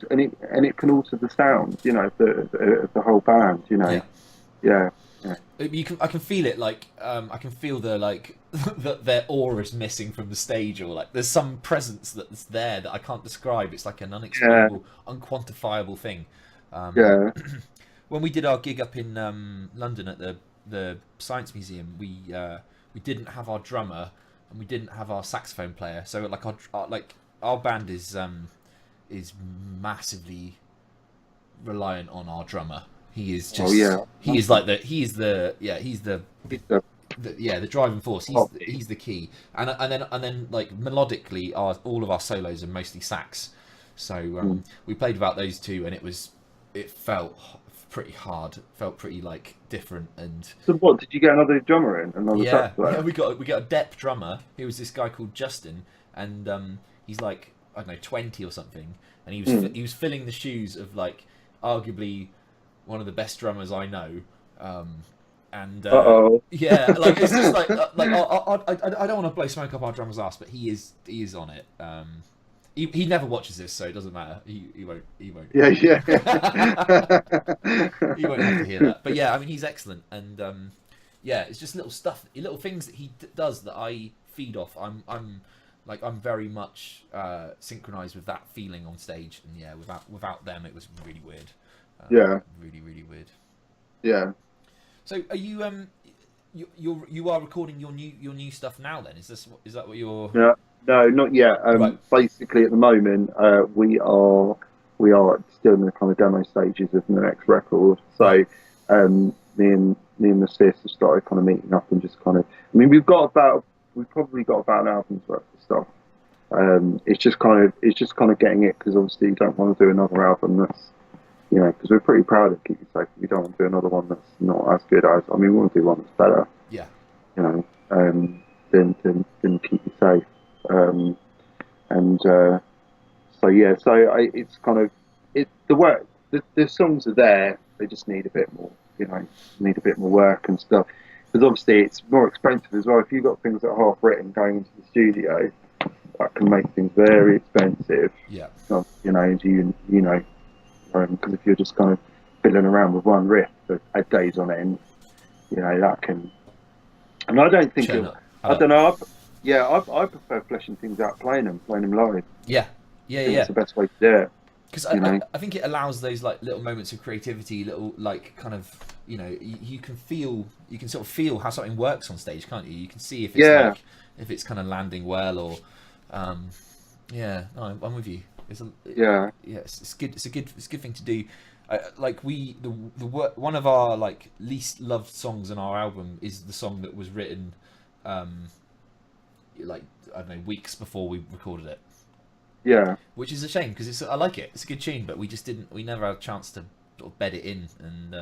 alter the sound. You know, the whole band. You know. Yeah. I can feel it, like I can feel that their aura is missing from the stage, or like there's some presence that's there that I can't describe. It's like an unexplainable, unquantifiable thing. When we did our gig up in London at the Science Museum, we didn't have our drummer and we didn't have our saxophone player. So like our band is massively reliant on our drummer. He is just. He's the driving force. He's the key. And then like melodically, all of our solos are mostly sax. So we played without those two, and it felt pretty hard. Felt pretty like different. And so what? Did you get another drummer in? Another sax player? Yeah, we got a dep drummer. He was this guy called Justin, and he's like, I don't know, 20 or something, and he was filling the shoes of like arguably one of the best drummers I know, yeah, like it's just like I don't want to blow smoke up our drummer's ass, but he is on it. He never watches this, so it doesn't matter. He won't. Yeah. He won't have to hear that. But yeah, I mean, he's excellent, and it's just little things that he does that I feed off. I'm very much synchronized with that feeling on stage, and yeah, without them, it was really weird. Really, really weird. Yeah. So, are you you are recording your new stuff now? Then is that what you're? No, not yet. Right. Basically, at the moment, we are still in the kind of demo stages of the next record. So, me and me and the sis have started kind of meeting up and just kind of. I mean, we've probably got about an album's worth of stuff. It's just kind of getting it, because obviously you don't want to do another album that's, you know, because we're pretty proud of Keep You Safe. We don't want to do another one that's not as good as. I mean, we want to do one that's better. Yeah. You know, than Keep You Safe. So yeah, it's kind of the work. The songs are there. They just need a bit more. You know, need a bit more work and stuff. Because obviously it's more expensive as well. If you've got things that are half written going into the studio, that can make things very expensive. Yeah. You know, because if you're just kind of fiddling around with one riff for days on end, you know, that can. And I don't think I don't know. I prefer fleshing things out, playing them live. Yeah. That's the best way to do it. Because I think it allows those like little moments of creativity, little like kind of, you know, you can sort of feel how something works on stage, can't you? You can see if it's like, if it's kind of landing well, or no, I'm with you. It's good. It's a good thing to do. Like one of our like least loved songs on our album is the song that was written like, I don't know, weeks before we recorded it. Yeah. Which is a shame, because I like it. It's a good tune, but we never had a chance to sort of bed it in, and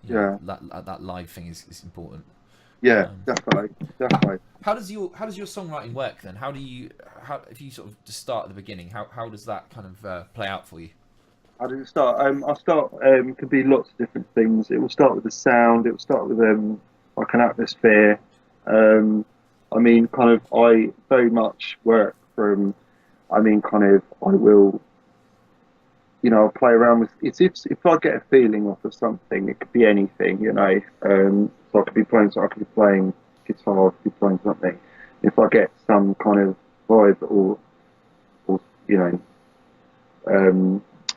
that live thing is important. Yeah, definitely. How does your songwriting work then? How if you sort of just start at the beginning, how does that kind of play out for you? How does it start? Could be lots of different things. It will start with the sound. It will start with like an atmosphere. I mean, kind of, I very much work from. I mean, kind of, I will, you know, I'll play around with. If I get a feeling off of something, it could be anything, you know. So I could be playing guitar, I could be playing something. If I get some kind of vibe or you know,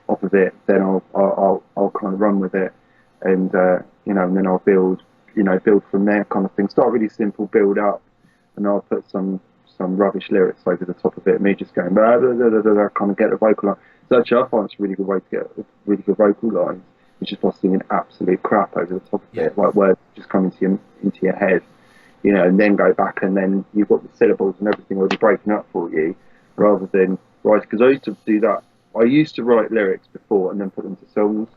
off of it, then I'll kind of run with it, and you know, and then I'll build from there, kind of thing. Start really simple, build up, and I'll put some rubbish lyrics over the top of it. Me just going blah, blah, blah, blah, blah, kind of get the vocal line. So actually, I find it's a really good way to get a really good vocal line, which is by singing absolute crap over the top of it, like words just come into your head, you know, and then go back, and then you've got the syllables and everything already breaking up for you, rather than write. Because I used to do that. I used to write lyrics before and then put them to songs,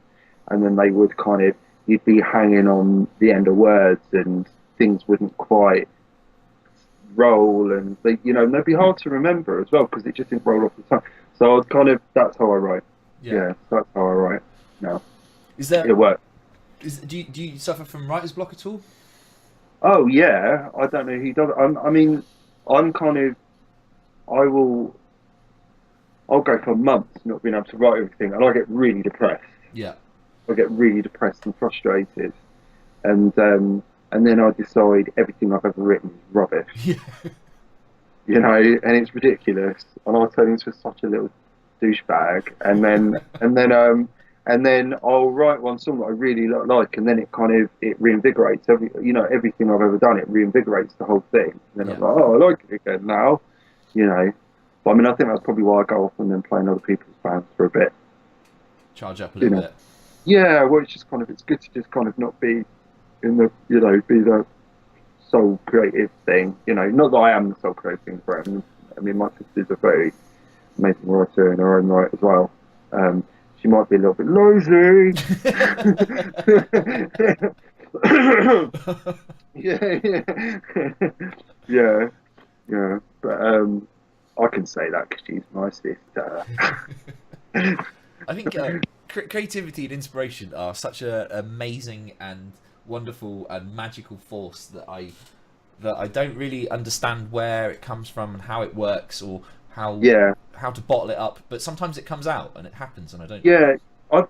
and then they would kind of, you'd be hanging on the end of words, and things wouldn't quite roll, and they, you know, and they'd be hard to remember as well, because it just didn't roll off the tongue. So I'd kind of, that's how I write. Yeah, that's how I write now. Is there? It works. Do you suffer from writer's block at all? Oh yeah, I don't know who does. I mean, I'm kind of, I'll go for months not being able to write everything, and I get really depressed. Yeah. I get really depressed and frustrated, and then I decide everything I've ever written is rubbish. Yeah. You know, and it's ridiculous, and I turn into such a little douchebag, and then I'll write one song that I really like, and then it reinvigorates everything I've ever done. It reinvigorates the whole thing. And then I'm like, oh, I like it again now, you know. But I mean, I think that's probably why I go off and then play in other people's bands for a bit. Charge up a little bit. Yeah, well, it's good to just kind of not be in the, you know, be the sole creative thing. You know, not that I am the sole creative thing for it. I mean, my sister's a very amazing writer in her own right as well. She might be a little bit lazy. yeah. But I can say that because she's my sister. I think creativity and inspiration are such an amazing and wonderful and magical force that I don't really understand where it comes from and how it works, or how to bottle it up. But sometimes it comes out and it happens, and I don't. Yeah, I've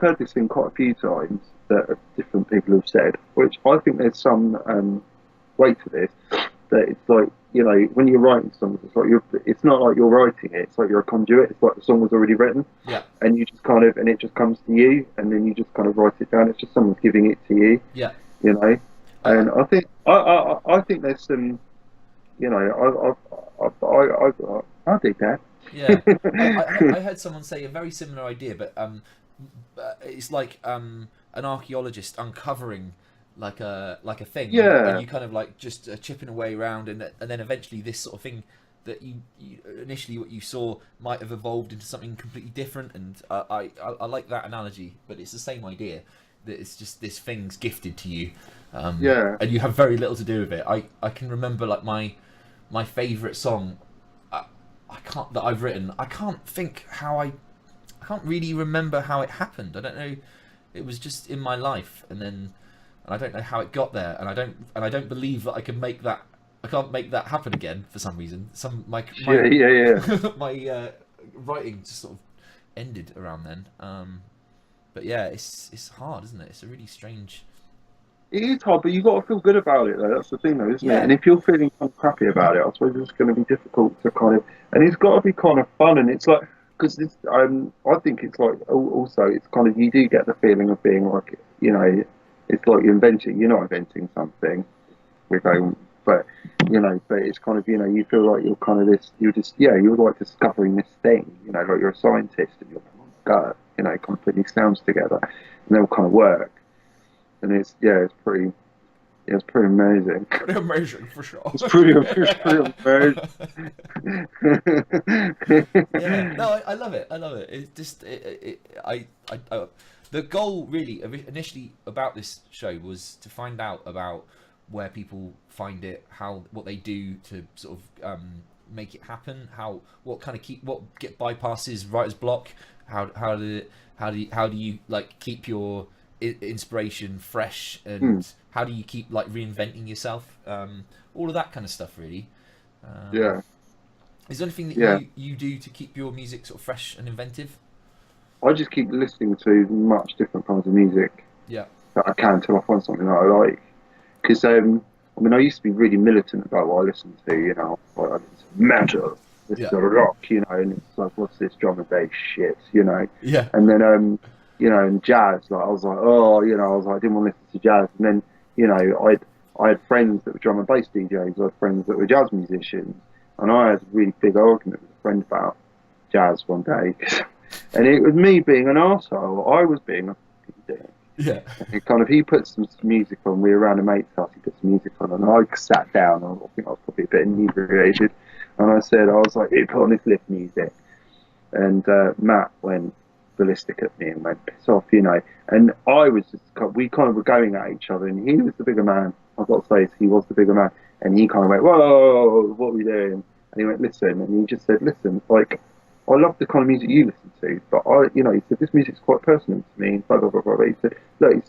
heard this thing quite a few times that different people have said, which I think there's some weight to this. That it's like, you know, when you're writing songs, it's not like you're writing it. It's like you're a conduit. It's like the song was already written, and you just kind of, and it just comes to you, and then you just kind of write it down. It's just someone's giving it to you. Yeah, you know. And I think there's some, you know, I dig that. Yeah, I heard someone say a very similar idea, but it's like an archaeologist uncovering like a thing, Yeah, and you kind of like just chipping away around, and then eventually this sort of thing that you initially what you saw might have evolved into something completely different. And I like that analogy, but it's the same idea that it's just this thing's gifted to you, yeah. and you have very little to do with it. I can remember like my favorite song. I can't that I've written. I can't think how I can't really remember how it happened. I don't know. It was just in my life, and I don't know how it got there, and I don't believe that I can make that. I can't make that happen again for some reason. Yeah, yeah, yeah. My writing just sort of ended around then. But yeah, it's hard, isn't it? It's a really strange. It is hard, but you got to feel good about it, though. That's the thing, though, isn't it? Yeah, And if you're feeling kind of crappy about it, I suppose it's going to be difficult to kind of, and it's got to be kind of fun. And it's like, because I think it's like also it's kind of you do get the feeling of being like, it's like you're not inventing something. We don't, but but it's kind of you feel like you're kind of you're like discovering this thing. Like you're a scientist and you're like, oh my god, kind of putting these sounds together, and they'll kind of work. And it's pretty amazing. pretty amazing for sure. It's pretty amazing. Yeah, no, I love it. I love it. It's just the goal really initially about this show was to find out about where people find it, what they do to sort of make it happen, what get bypasses writer's block, how do you like keep your inspiration fresh, and how do you keep like reinventing yourself, all of that kind of stuff really. Yeah. Is there anything that you do to keep your music sort of fresh and inventive? I just keep listening to much different kinds of music Yeah. that I can until I find something that I like. Because I used to be really militant about what I listened to. I listen to metal, listen to rock, and it's like, what's this drum and bass shit, Yeah. And then and jazz, like I was like, I didn't want to listen to jazz. And then I had friends that were drum and bass DJs. I had friends that were jazz musicians, and I had a really big argument with a friend about jazz one day. And it was me being an arsehole. I was being a fucking dick. Yeah. And he put some music on. We were around a mate's house. He put some music on, and I sat down. I think I was probably a bit inebriated, and I was like, "Hey, put on this lift music." And Matt went ballistic at me and went, "Piss off," And I was we kind of were going at each other, and he was the bigger man. I've got to say, he was the bigger man, and he kind of went, "Whoa, what are we doing?" And he went, "Listen," and he just said, "Listen, like, I love the kind of music you listen to, but he said, this music's quite personal to me, blah, blah, blah, blah. He said, look,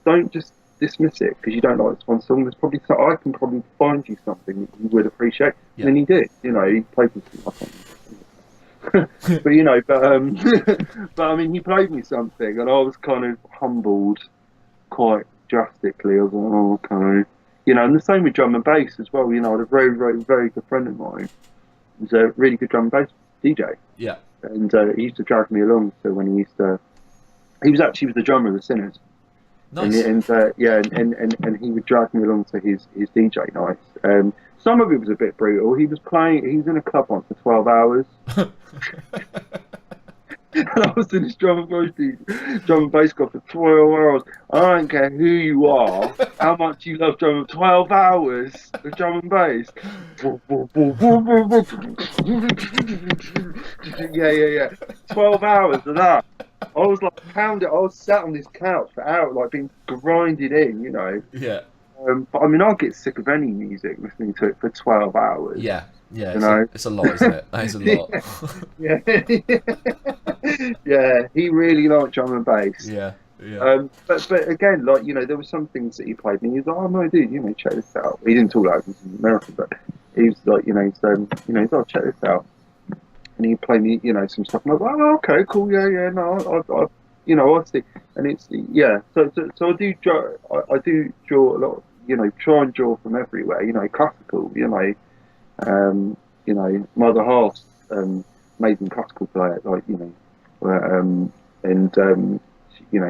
don't just dismiss it because you don't like this one song. There's probably I can probably find you something that you would appreciate." Yeah. And then he did, he played me something. But he played me something, and I was kind of humbled quite drastically. I was like, oh, okay. And the same with drum and bass as well. I had a very, very, very good friend of mine who's a really good drum and bass DJ. Yeah. And he used to drag me along. So when he was the drummer of the Sinners. Nice. And he would drag me along to his DJ nights. Some of it was a bit brutal. He was in a club once for 12 hours. And I was in this drum and bass club for 12 hours. I don't care who you are, how much you love 12 hours of drum and bass. Yeah. 12 hours of that. I was like pounding. I was sat on this couch for hours, like being grinded in, Yeah. But I get sick of any music listening to it for 12 hours. Yeah. Yeah, it's a lot, isn't it? That is a lot. Yeah, he really liked drum and bass. Yeah. But again, like there were some things that he played me. He was like, "Oh no, dude, check this out." He didn't talk like he was in America, but he was like, he's "Oh, check this out," and he played me, some stuff. And I was like, "Oh, okay, cool, yeah, no, I see." And it's So I do draw a lot. Try and draw from everywhere. Classical. My other half's amazing classical player,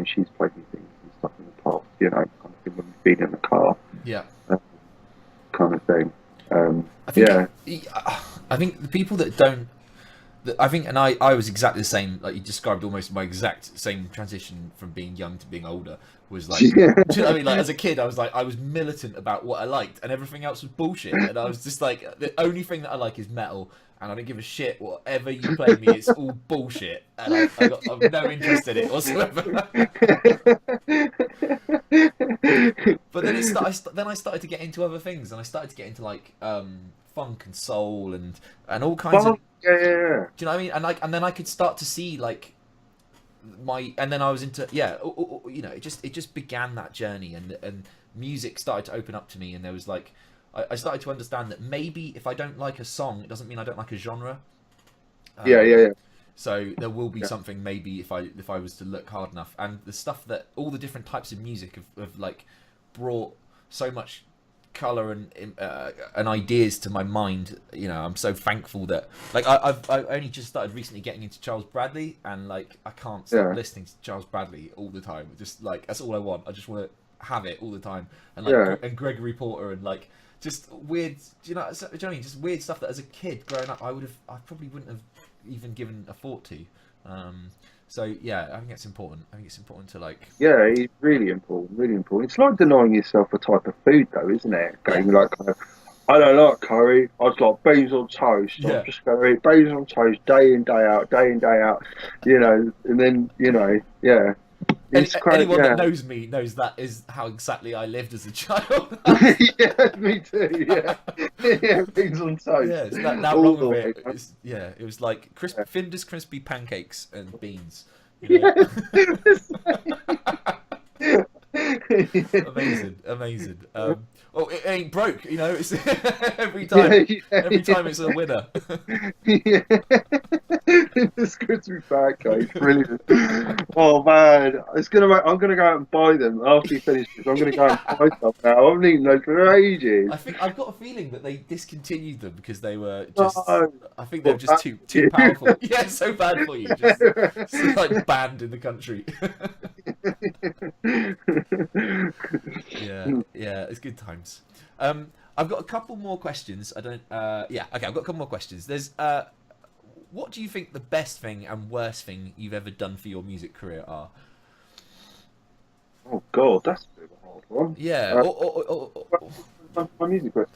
she's played me things and stuff in the past, kind of thing when we've been in the car, kind of thing. I think the people that don't I think, and I was exactly the same. Like you described, almost my exact same transition from being young to being older. Was like, Yeah. do you know what I mean? Like as a kid, I was militant about what I liked, and everything else was bullshit. And I was just like, the only thing that I like is metal, and I don't give a shit whatever you play me. It's all bullshit, and I've no interest in it whatsoever. But then then I started to get into other things, and I started to get into like funk and soul and all kinds of. Yeah, yeah, yeah. Do you know what I mean? And then I could start to see like and then I was into you know, it just began that journey, and music started to open up to me, and there was like I started to understand that maybe if I don't like a song, it doesn't mean I don't like a genre. Yeah, yeah, yeah. So there will be something maybe if I was to look hard enough, and the stuff that all the different types of music have like brought so much color and ideas to my mind. You know, I'm so thankful that like I've only just started recently getting into Charles Bradley, and like I can't stop listening to Charles Bradley all the time. Just like that's all I want. I just want to have it all the time, and like and Gregory Porter and like just weird. Do you know what I mean? Just weird stuff that as a kid growing up I probably wouldn't have even given a thought to. So yeah, I think it's important. I think it's important to like. Yeah, it's really important. Really important. It's like denying yourself a type of food, though, isn't it? Going like, I don't like curry. I just like beans on toast. Yeah. I'm just going to eat beans on toast day in, day out, day in, day out. You know, and then yeah. Anyone that knows me knows that is how exactly I lived as a child. Yeah, me too. Yeah, yeah, beans on toast. Yeah, it's that wrong with it. It was like Finder's crispy pancakes and beans. You know? Amazing. Well, it ain't broke, you know. It's every time it's a winner. Yeah, this crispy pancake, brilliant. Oh man, I'm gonna go out and buy them after you finish this. I'm gonna go and buy some now. I've eaten those for ages. I think I've got a feeling that they discontinued them because they were just. No. I think they're just too powerful. Yeah, so bad for you. Just like banned in the country. Yeah, it's good times. I've got a couple more questions. Okay, I've got a couple more questions. There's what do you think the best thing and worst thing you've ever done for your music career are? Oh God, that's a bit of a hard one. Yeah. My music career.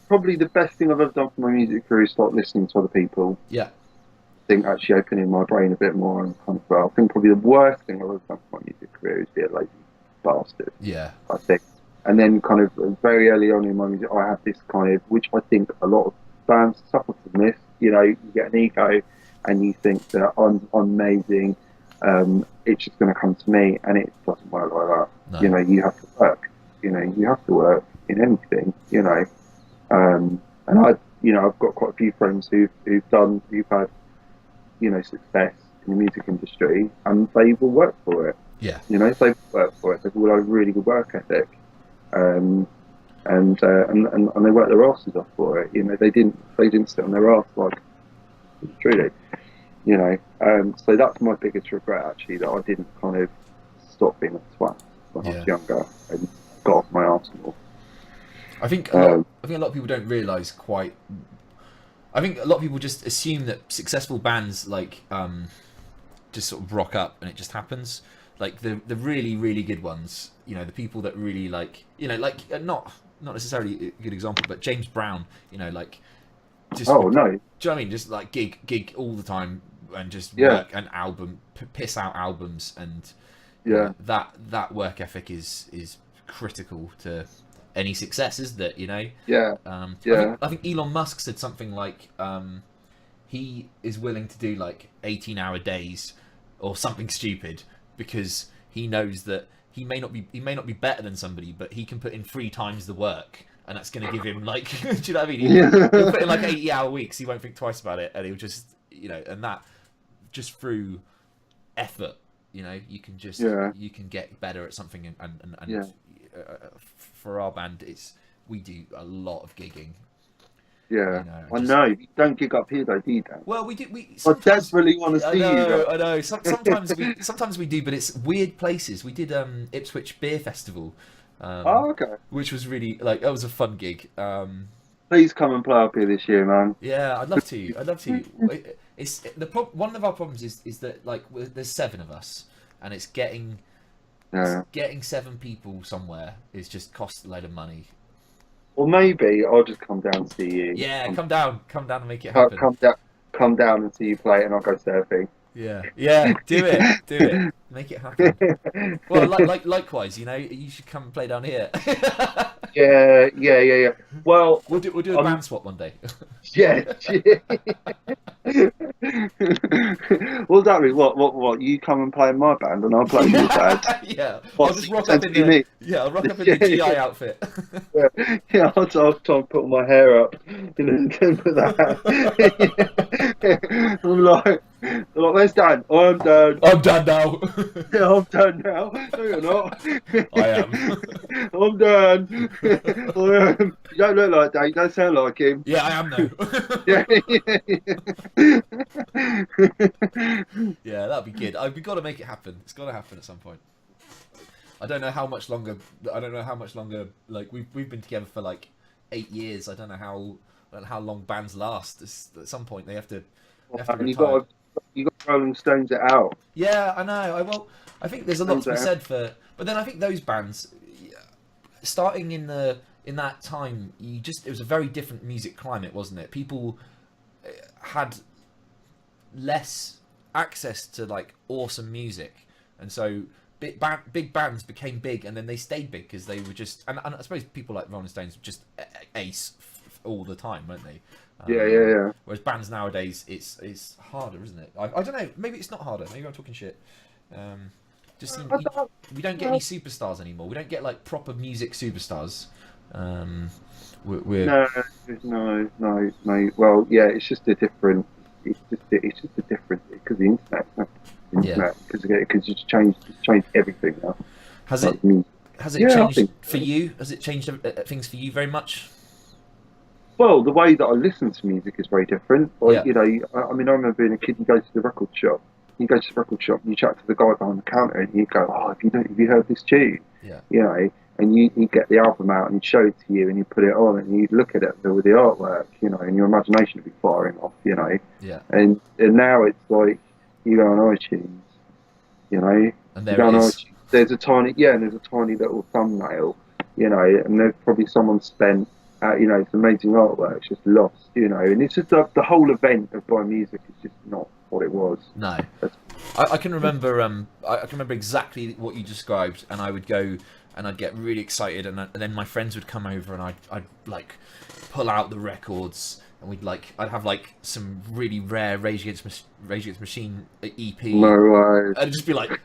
Probably the best thing I've ever done for my music career is start listening to other people. Yeah. I think actually opening my brain a bit more and kind of. Well, I think probably the worst thing I've ever done for my music career is be a lazy bastard. Yeah. I think. And then kind of very early on in my music, I had this kind of, which I think a lot of bands suffer from this. You know, you get an ego and you think that I'm amazing. It's just going to come to me, and it doesn't work like that. No. You know, you have to work. You know, you have to work in anything. You know, and I've got quite a few friends who've had, you know, success in the music industry, and they will work for it. Yeah. You know, they've worked for it. They've all had a really good work ethic. And they worked their asses off for it. You know, they didn't sit on their ass like truly. You know, so that's my biggest regret actually, that I didn't kind of stop being a twat when I was younger and got off my arse more. I think a lot of people don't realise quite. I think a lot of people just assume that successful bands like just sort of rock up and it just happens. Like the really, really good ones, you know, the people that really like, you know, like not necessarily a good example, but James Brown, you know, like just no, do you know what I mean? Just like gig all the time and just work an album, piss out albums, and you know, that work ethic is critical to any success, isn't it? You know? I think Elon Musk said something like he is willing to do like 18-hour days or something stupid, because he knows that he may not be better than somebody, but he can put in 3 times the work, and that's going to give him like, do you know what I mean? He'll put in like 80-hour weeks. He won't think twice about it, and he'll just, you know, and that just through effort, you know, you can just you can get better at something, and for our band, we do a lot of gigging. Yeah, you know, you don't gig up here though, do you, Dan? Well, we do. I desperately want to see you. I know. Sometimes we do, but it's weird places. We did Ipswich Beer Festival. Okay. Which was really like, that was a fun gig. Please come and play up here this year, man. Yeah, I'd love to. I'd love to. It's one of our problems is that like there's 7 of us, and Yeah. getting 7 people somewhere is just costs a load of money. Or maybe I'll just come down and see you. Yeah, come down and make it happen. Come down and see you play, and I'll go surfing. Yeah, yeah, do it, make it happen. Well, likewise, you know, you should come and play down here. Yeah. Well, we'll do a band swap one day. Yeah. What's that mean? What? You come and play in my band, and I'll play in your band. Yeah, What, I'll just rock up in the I'll rock up in the GI outfit. I'll try and put my hair up, and then put that. I'm like, where's Dan? Oh, I'm Dan. I'm Dan now. Yeah, I'm Dan now. No, you're not. I am. I'm Dan. I am. You don't look like Dan. You don't sound like him. Yeah, I am though. Yeah, that'd be good. We've got to make it happen. It's got to happen at some point. I don't know how much longer. Like we've been together for like 8 years. I don't know how long bands last. At some point they have to. You got Rolling Stones it out. Yeah, I know. I think there's a lot to be said for. But then I think those bands, starting in that time, it was a very different music climate, wasn't it? People had less access to like awesome music, and so big bands became big, and then they stayed big because they were just. And I suppose people like Rolling Stones were just ace all the time, weren't they? Yeah. Whereas bands nowadays, it's harder, isn't it? I don't know. Maybe it's not harder. Maybe I'm talking shit. We don't get any superstars anymore. We don't get like proper music superstars. No. Well, yeah, it's just a different. It's just a different because the internet. Because it's changed everything now. Has it changed for you? Has it changed things for you very much? Well, the way that I listen to music is very different. Like, you know, I remember being a kid, you go to the record shop, and you chat to the guy behind the counter, and you go, "Oh, have you heard this tune?" Yeah. You know, and you get the album out, and he'd show it to you, and you put it on, and you look at it with the artwork, you know, and your imagination would be firing off, you know. Yeah. And now it's like you go on iTunes, you know, and there it is. There's a tiny little thumbnail, you know, and there's probably someone spent. You know, it's amazing artwork. It's just lost, you know, and it's just the whole event of buying music is just not what it was. No, I can remember. I can remember exactly what you described, and I would go and I'd get really excited, and then my friends would come over, and I'd like pull out the records, and I'd have like some really rare Rage Against the Machine EP. No way. And it'd just be like,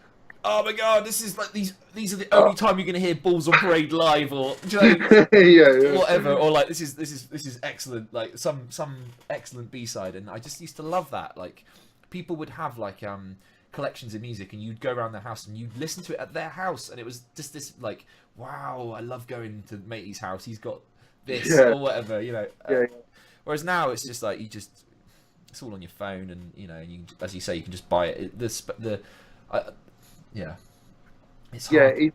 oh my god, this is like these are the only time you're gonna hear Balls on Parade live, or do you know, yeah, whatever, or like this is excellent, like some excellent B-side, and I just used to love that. Like people would have like collections of music, and you'd go around their house and you'd listen to it at their house, and it was just this like, wow, I love going to matey's house. He's got this or whatever, you know. Whereas now it's just like it's all on your phone, and you know, and you, as you say, you can just buy it. Yeah, it's hard.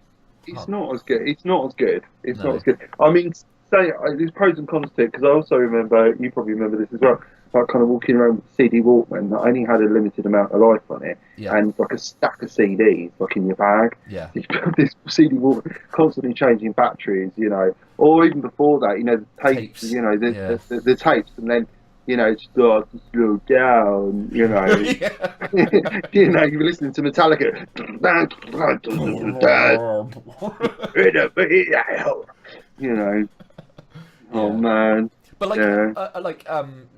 It's not as good. It's not as good. Not as good. I mean, there's pros and cons to it, because I also remember, you probably remember this as well, like kind of walking around with a CD Walkman that only had a limited amount of life on it, and like a stack of CDs like in your bag. Yeah. This CD Walkman constantly changing batteries, you know, or even before that, you know, the tapes. You know, the tapes, and then, you know, start to slow down, you know. You know, you're listening to Metallica. You know. Oh man. But like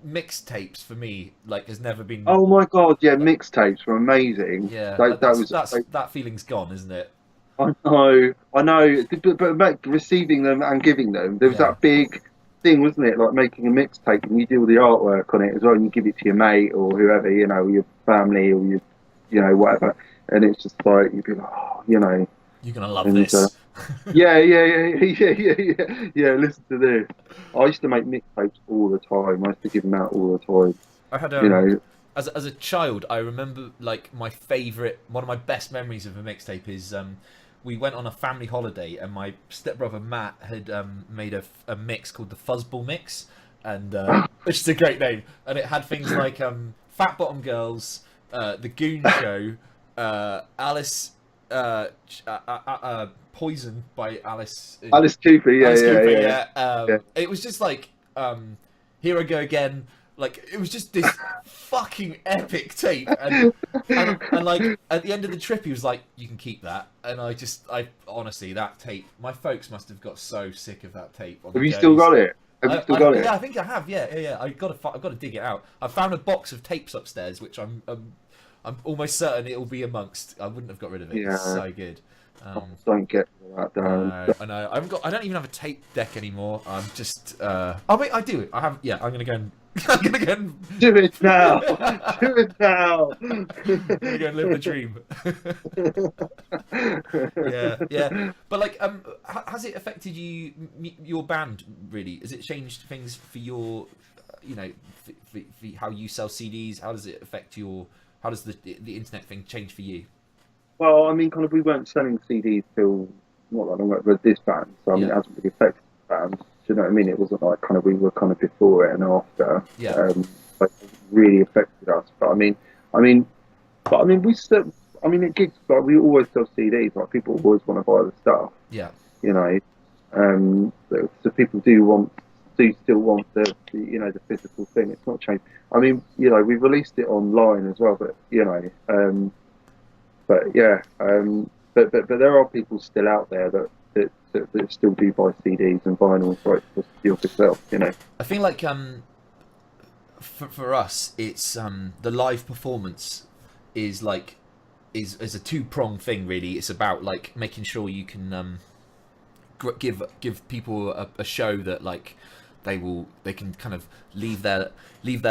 mixtapes for me, like, has never been. Oh my god, yeah, mixtapes were amazing. Yeah, that feeling's gone, isn't it? I know, but receiving them and giving them, there was that big thing, wasn't it? Like making a mixtape, and you do all the artwork on it as well, and you give it to your mate or whoever, you know, or your family, or your, you know, whatever, and it's just like you'd be like, oh, you know, you're gonna love this. Yeah. Listen to this. I used to make mixtapes all the time. I used to give them out all the time. I had, you know, as a child, I remember like one of my best memories of a mixtape is we went on a family holiday, and my stepbrother Matt had made a mix called the Fuzzball Mix, and which is a great name. And it had things like Fat Bottom Girls, The Goon Show, Alice, Poison by Alice. Alice Cooper, yeah. It was just like Here I Go Again. Like, it was just this fucking epic tape, and like at the end of the trip, he was like, "You can keep that." And I honestly, that tape, my folks must have got so sick of that tape. Have you still got it? Have you still got it? Yeah, I think I have. Yeah. I've got to dig it out. I found a box of tapes upstairs, which I'm almost certain it'll be amongst. I wouldn't have got rid of it. Yeah. It's so good. Don't get that down. I know. I don't even have a tape deck anymore. I'm just. Oh wait, I do. I have. Yeah, I'm gonna go and. Do it now. Do it now. I'm gonna go and live the dream. Yeah. But like, has it affected your band really? Has it changed things for your, for how you sell CDs? How does it affect your? How does the internet thing change for you? Well, I mean, kind of, we weren't selling CDs till not that long ago with this band, so I mean, it hasn't really affected the band. Do you know what I mean? It wasn't like kind of we were kind of before it and after. Yeah. But it really affected us. But we still. I mean, at gigs, like, we always sell CDs. Like, people always want to buy the stuff. Yeah. So people do still want the physical thing. It's not changed. I mean, we released it online as well, but but there are people still out there that still do buy CDs and vinyls, right, for yourself. I feel like for us, it's the live performance is like is a two-pronged thing really. It's about like making sure you can give people a show that like they can kind of leave their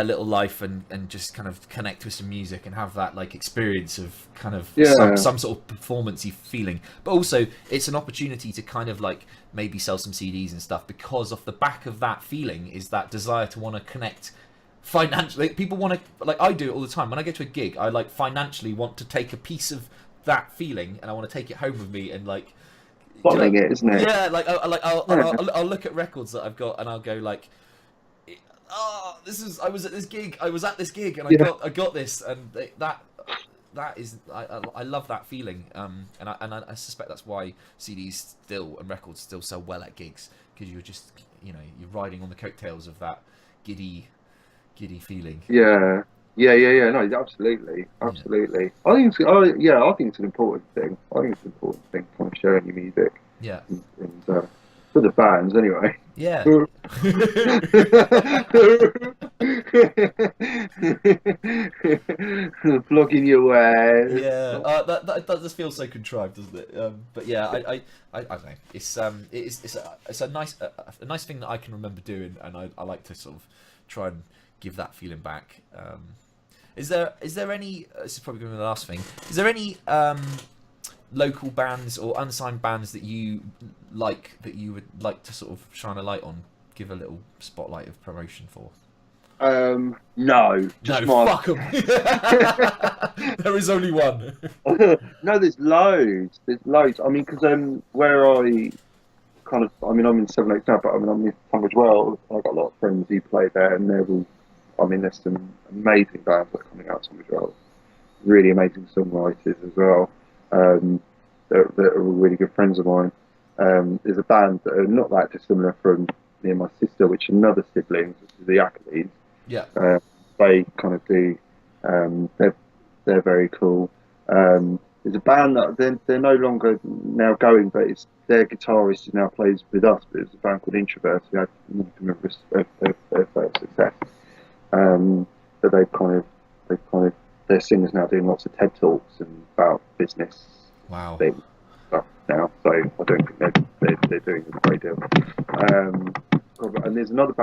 little life and just kind of connect with some music and have that like experience of kind of some sort of performance-y feeling. But also it's an opportunity to kind of like maybe sell some CDs and stuff, because off the back of that feeling is that desire to want to connect financially. People want to, like, I do it all the time when I go to a gig. I like financially want to take a piece of that feeling and I want to take it home with me and like bottling it, isn't it? Yeah, like I'll look at records that I've got and I'll go like, I was at this gig and I got this, and that is I love that feeling, and I suspect that's why CDs still and records still sell well at gigs, because you're just you're riding on the coattails of that giddy feeling. Yeah. No, absolutely. I think it's an important thing. Kind of sharing your music. Yeah. And for the bands, anyway. Yeah. Vlogging your way. Yeah. That just feels so contrived, doesn't it? But yeah, I don't know. It's a nice thing that I can remember doing, and I like to sort of try and give that feeling back. Is there any? This is probably going to be the last thing. Is there any local bands or unsigned bands that you would like to sort of shine a light on, give a little spotlight of promotion for? No, fuck them. There is only one. No, there's loads. I mean, because where I kind of, I mean, I'm in 7/8 now, but I mean, I'm in Tunbridge Wells. I've got a lot of friends who play there, and there's some amazing bands that are coming out of Tunbridge Wells. Really amazing songwriters as well. That are really good friends of mine. There's a band that are not that dissimilar from me and my sister, which are another siblings, which is the Accolades. Yeah. They kind of do. They're very cool. There's a band that they're no longer now going, but their guitarist who now plays with us. But it's a band called Introvert. Who I don't remember their success. But they've kind of their singers now doing lots of TED talks and about business. Wow. Things stuff now. So I don't think they're doing a great deal. And there's another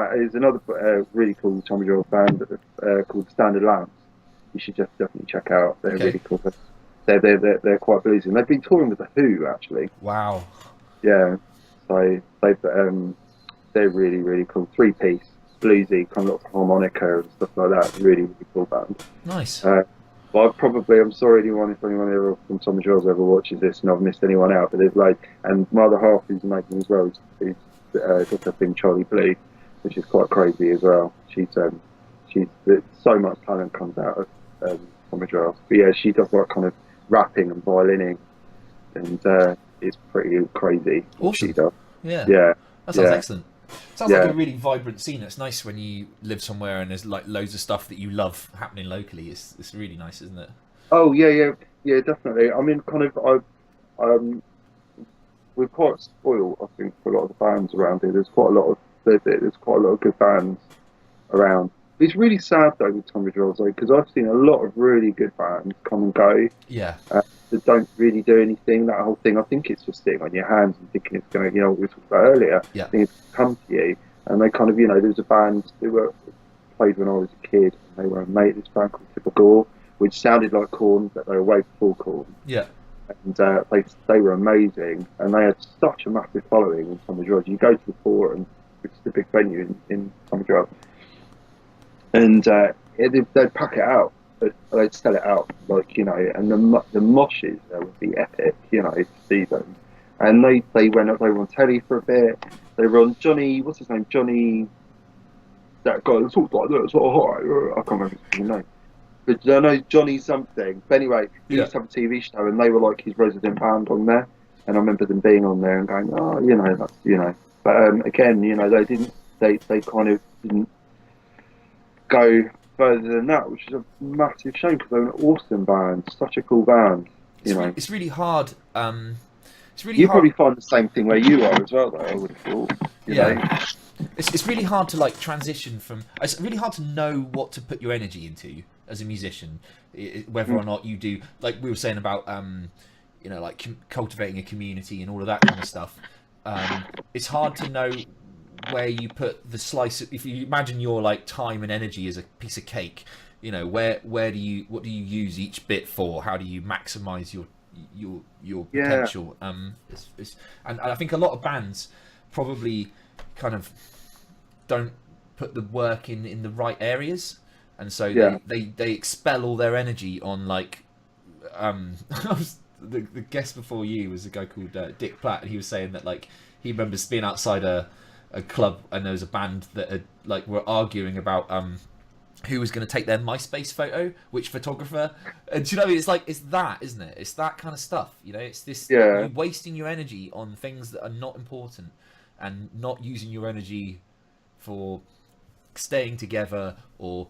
really cool Tunbridge Wells band called Standard Lamps. You should just definitely check out. They're really cool. They're quite bluesy, and they've been touring with the Who actually. Wow. Yeah. So they're really, really cool. 3-piece, bluesy, kind of lots of harmonica and stuff like that. Really, really cool band. Nice. But I'm sorry if anyone ever from Tunbridge Wells ever watches this and I've missed anyone out, but there's and my other half is amazing as well. He's got a thing, Charlie Blue. which is quite crazy as well. She's so much talent comes out of Tommy Giles. But yeah, she does like kind of rapping and violining, and it's pretty crazy what Awesome. she does. Yeah. Yeah, That sounds yeah, excellent. Sounds like a really vibrant scene. It's nice when you live somewhere and there's like loads of stuff that you love happening locally. It's really nice, isn't it? Oh yeah, yeah, yeah, definitely. I mean, kind of, we're quite spoiled, I think, for a lot of the bands around here. There's quite a lot of good bands around. It's really sad though with Tommy Giles though, because I've seen a lot of really good bands come and go Yeah. that don't really do anything. That whole thing, I think it's just sitting on your hands and thinking it's going to, what we talked about earlier. Yeah. I think it's come to you, and they kind of, there's a band who were played when I was a kid, and they were a mate. This band called Typical, which sounded like Korn, but they were way before Korn. Yeah. And they were amazing, and they had such a massive following in Tunbridge Wells. You go to the Forum, which is the big venue in Tunbridge Wells, and they'd pack it out. They'd sell it out, and the moshes there would be epic, to see them. And they were on telly for a bit. They were on Johnny, what's his name, Johnny, that guy that talks like that. I can't remember his name. But I know Johnny something. But anyway, he used to have a TV show, and they were like his resident band on there. And I remember them being on there and going, oh, that's. But again, they didn't. They kind of didn't go further than that, which is a massive shame because they're an awesome band, such a cool band. It's really hard. You probably find the same thing where you are as well, though. I would have thought. You know? It's really hard to like transition from. It's really hard to know what to put your energy into as a musician, whether or not you do, like we were saying about like cultivating a community and all of that kind of stuff. It's hard to know where you put the slice. If you imagine your like time and energy as a piece of cake, what do you use each bit for? How do you maximize your potential? And I think a lot of bands probably kind of don't put the work in the right areas, and so they expel all their energy on like the guest before you was a guy called Dick Platt, and he was saying that like he remembers being outside a club and there was a band that had, like were arguing about who was going to take their MySpace photo, which photographer. And do you know, it's like, it's that, isn't it? It's that kind of stuff. It's this you're wasting your energy on things that are not important and not using your energy for staying together or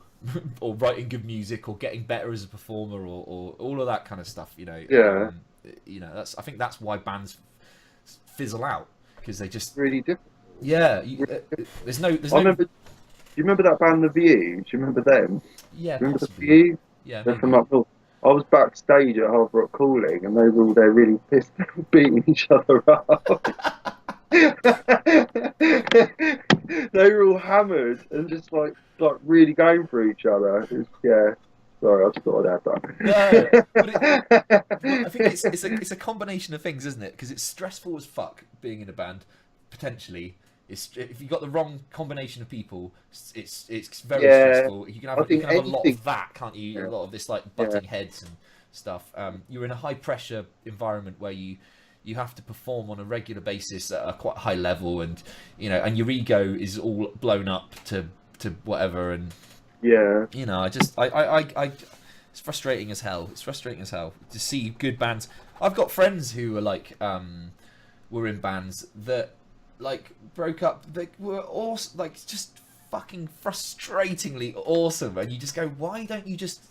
writing good music or getting better as a performer or all of that kind of stuff. I think that's why bands fizzle out, because they just really difficult. There's no. Do you remember that band, The View? Do you remember them? Yeah, remember possibly. The View? Yeah, they're from up north. I was backstage at Hard Rock Calling, and they were all there really pissed, beating each other up. They were all hammered and just like really going for each other. Sorry, I just thought I'd add that. I think it's a combination of things, isn't it? Because it's stressful as fuck being in a band. Potentially, if you've got the wrong combination of people, it's very stressful. You can have a lot of that, can't you? Yeah. A lot of this like butting heads and stuff. You're in a high pressure environment where you have to perform on a regular basis at a quite high level, and and your ego is all blown up to whatever, and it's frustrating as hell. It's frustrating as hell to see good bands. I've got friends who are like were in bands that like broke up. They were awesome, like just fucking frustratingly awesome, and you just go, why don't you just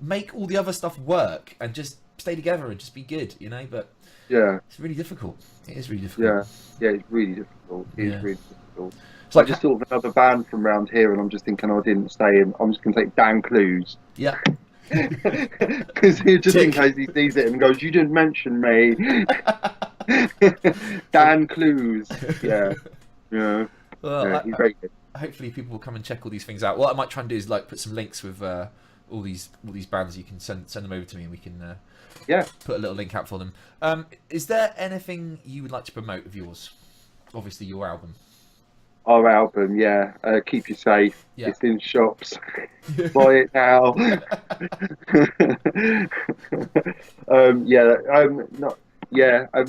make all the other stuff work and just stay together and just be good, but it's really difficult. It is really difficult. It's really difficult. It's really difficult. So I just thought of another band from around here, and I'm just thinking, I didn't stay in. I'm just going to take Dan Clues. Yeah. Because just in case he sees it and goes, you didn't mention me. Dan Clues. Yeah. Well, he's very good. Hopefully people will come and check all these things out. What I might try and do is like put some links with all these bands. You can send them over to me, and we can put a little link out for them. Is there anything you would like to promote of yours? Obviously your album. Our album, Keep You Safe. Yeah. It's in shops. Buy it now.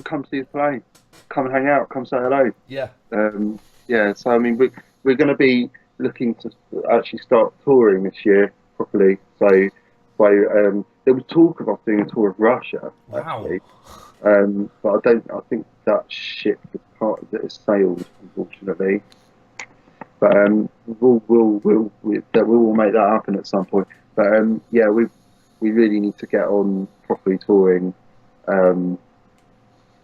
Come see us play. Come and hang out. Come say hello. Yeah. So I mean, we're going to be looking to actually start touring this year properly. So there was talk of us doing a tour of Russia Wow. actually, but I don't. I think that ship is part of it has sailed, unfortunately. But we will make that happen at some point. But yeah, we really need to get on properly touring the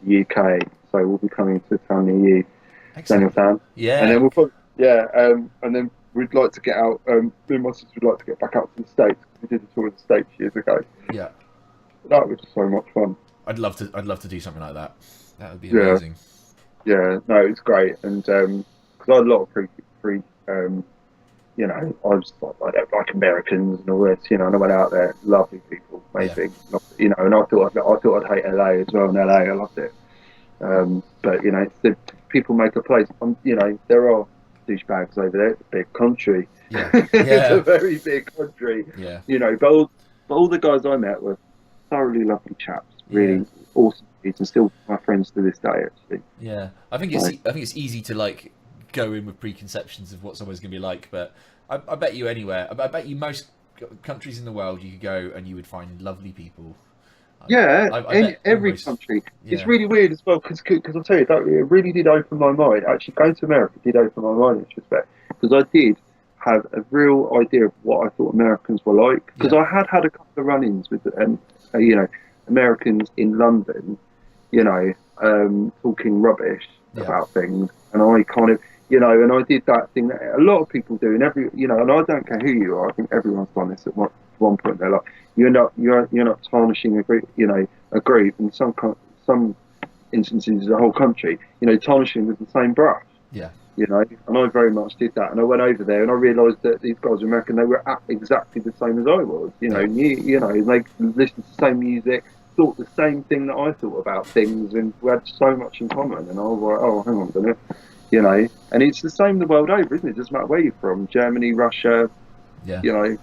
UK. So we'll be coming to a town near you, Daniel Excellent. Town, and Yeah. then we'll probably, yeah, and then we'd like to get out. Me and my sister would like to get back out to the States. We did a tour of the States years ago. Yeah. That was so much fun. I'd love to do something like that. That would be Yeah, amazing. yeah, no, it's great, and because I had a lot of free you know, I was like, I don't like Americans and all this, you know, and I went out there, lovely people, Yeah. amazing, you know, and I thought I'd hate LA as well. In LA, I loved it, but you know, people make a place. You know, there are douchebags over there. It's a big country. Yeah. It's a Yeah. very big country. Yeah. You know, but all the guys I met were thoroughly lovely chaps, Yeah. really awesome kids, and still my friends to this day, actually. Yeah. I think it's easy to like go in with preconceptions of what someone's gonna be like, but I bet you anywhere. I bet you most countries in the world you could go and you would find lovely people. Yeah, I in bet every almost. country. It's Yeah. really weird as well because I'll tell you that it really did open my mind. Actually, going to America did open my mind in this respect because I did have a real idea of what I thought Americans were like because Yeah. I had a couple of run-ins with you know, Americans in London, you know, talking rubbish Yeah. about things, and I kind of, you know, and I did that thing that a lot of people do, and you know, and I don't care who you are. I think everyone's done this at one point in their life. You're not tarnishing a group, you know, a group, in some instances the whole country, you know, tarnishing with the same brush. Yeah. You know, and I very much did that. And I went over there and I realised that these guys were American. They were exactly the same as I was. You know, Yeah. you know, they listened to the same music, thought the same thing that I thought about things, and we had so much in common. And I was like, oh, hang on a minute, you know. And it's the same the world over, isn't it? It doesn't matter where you're from, Germany, Russia, Yeah. you know,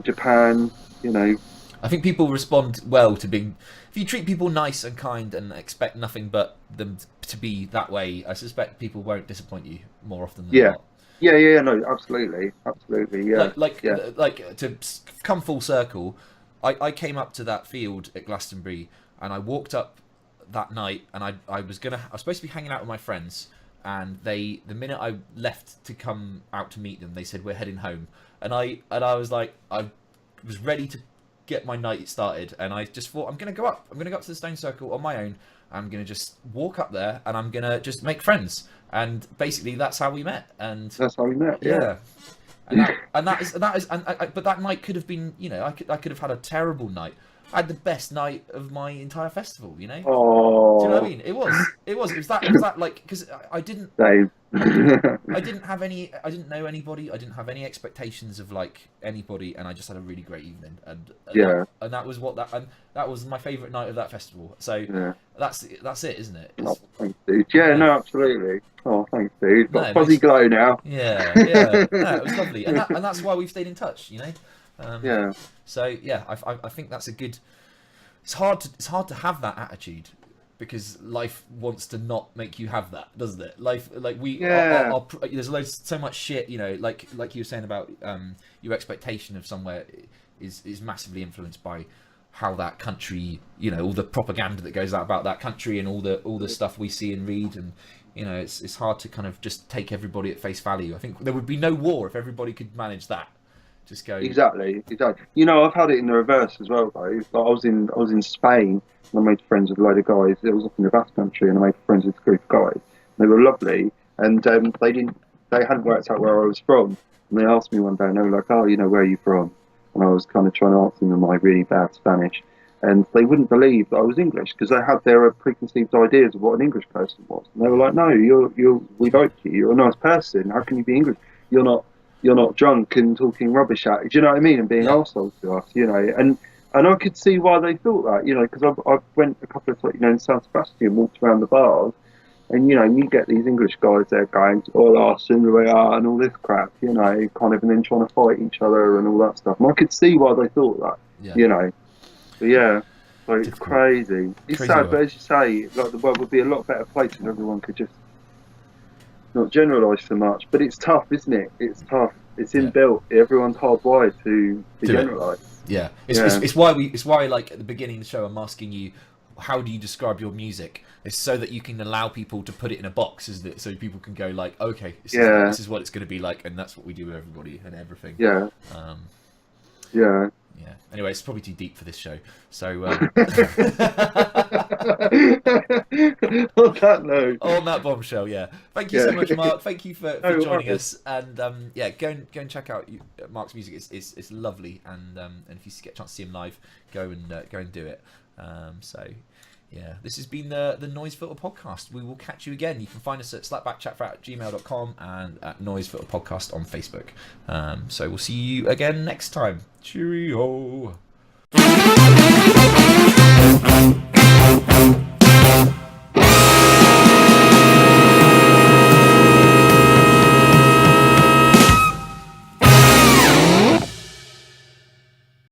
Japan, you know. I think people respond well to being. If you treat people nice and kind and expect nothing but them to be that way, I suspect people won't disappoint you more often than Yeah. not. Yeah, no, absolutely, yeah, yeah, Like to come full circle, I came up to that field at Glastonbury and I walked up that night and I was supposed to be hanging out with my friends, and the minute I left to come out to meet them, they said we're heading home, and I was like, I was ready to get my night started, and I just thought I'm gonna go up to the stone circle on my own. I'm gonna just walk up there and I'm gonna just make friends, and basically that's how we met. And that's how we met. yeah, but that night could have been, you know, I could have had a terrible night. I had the best night of my entire festival, you know. Oh, Do you know what I mean? It was that like, because I didn't Dave. I didn't have any. I didn't know anybody. I didn't have any expectations of like anybody, and I just had a really great evening. Yeah. That was that was my favourite night of that festival. So Yeah. that's it, isn't it? Oh, thanks, dude. Yeah, no, absolutely. Oh, thanks, dude. Got No, a fuzzy glow now. Yeah. No, it was lovely, and that's why we've stayed in touch. You know. Yeah. So yeah, I think that's a good. It's hard to have that attitude, because life wants to not make you have that, doesn't it? Life, like we, Yeah. there's so much shit, you know, like you were saying about your expectation of somewhere is massively influenced by how that country, you know, all the propaganda that goes out about that country and all the stuff we see and read, and you know, it's hard to kind of just take everybody at face value. I think there would be no war if everybody could manage that. Just go Exactly. You know, I've had it in the reverse as well, though. Like, I was in Spain and I made friends with a load of guys. It was up in the Basque Country, and I made friends with a group of guys. They were lovely, and they hadn't worked out where I was from. And they asked me one day, and they were like, "Oh, you know, where are you from?" And I was kind of trying to answer them in my really bad Spanish, and they wouldn't believe that I was English because they had their preconceived ideas of what an English person was. And they were like, "No, we like you. You're a nice person. How can you be English? You're not drunk and talking rubbish at you." Do you know what I mean? And being arseholes to us, you know. And I could see why they thought that, you know, because I went a couple of times, you know, in San Sebastian, walked around the bars, and you know, you get these English guys there going, "Oh, us and we are," and all this crap, you know, kind of, and then trying to fight each other and all that stuff. And I could see why they thought that, you know. But yeah, like, it's crazy. It's sad, but as you say, like, the world would be a lot better place if everyone could just not generalise so much. But it's tough, isn't it? It's tough. It's Yeah. inbuilt. Everyone's hardwired to Do it. generalise. Yeah, it's why like at the beginning of the show I'm asking you, how do you describe your music? It's so that you can allow people to put it in a box, isn't it? So people can go like, okay, this is what it's going to be like, and that's what we do with everybody and everything. Yeah. Yeah. Anyway, it's probably too deep for this show. So On that note. On that bombshell, yeah. Thank you so much, Mark. Thank you for joining us. And go and check out Mark's music. It's lovely. And if you get a chance to see him live, go and do it. Yeah, this has been the Noise Filter Podcast. We will catch you again. You can find us at slapbackchatfrat@gmail.com and at Noise Filter Podcast on Facebook. So we'll see you again next time. Cheerio.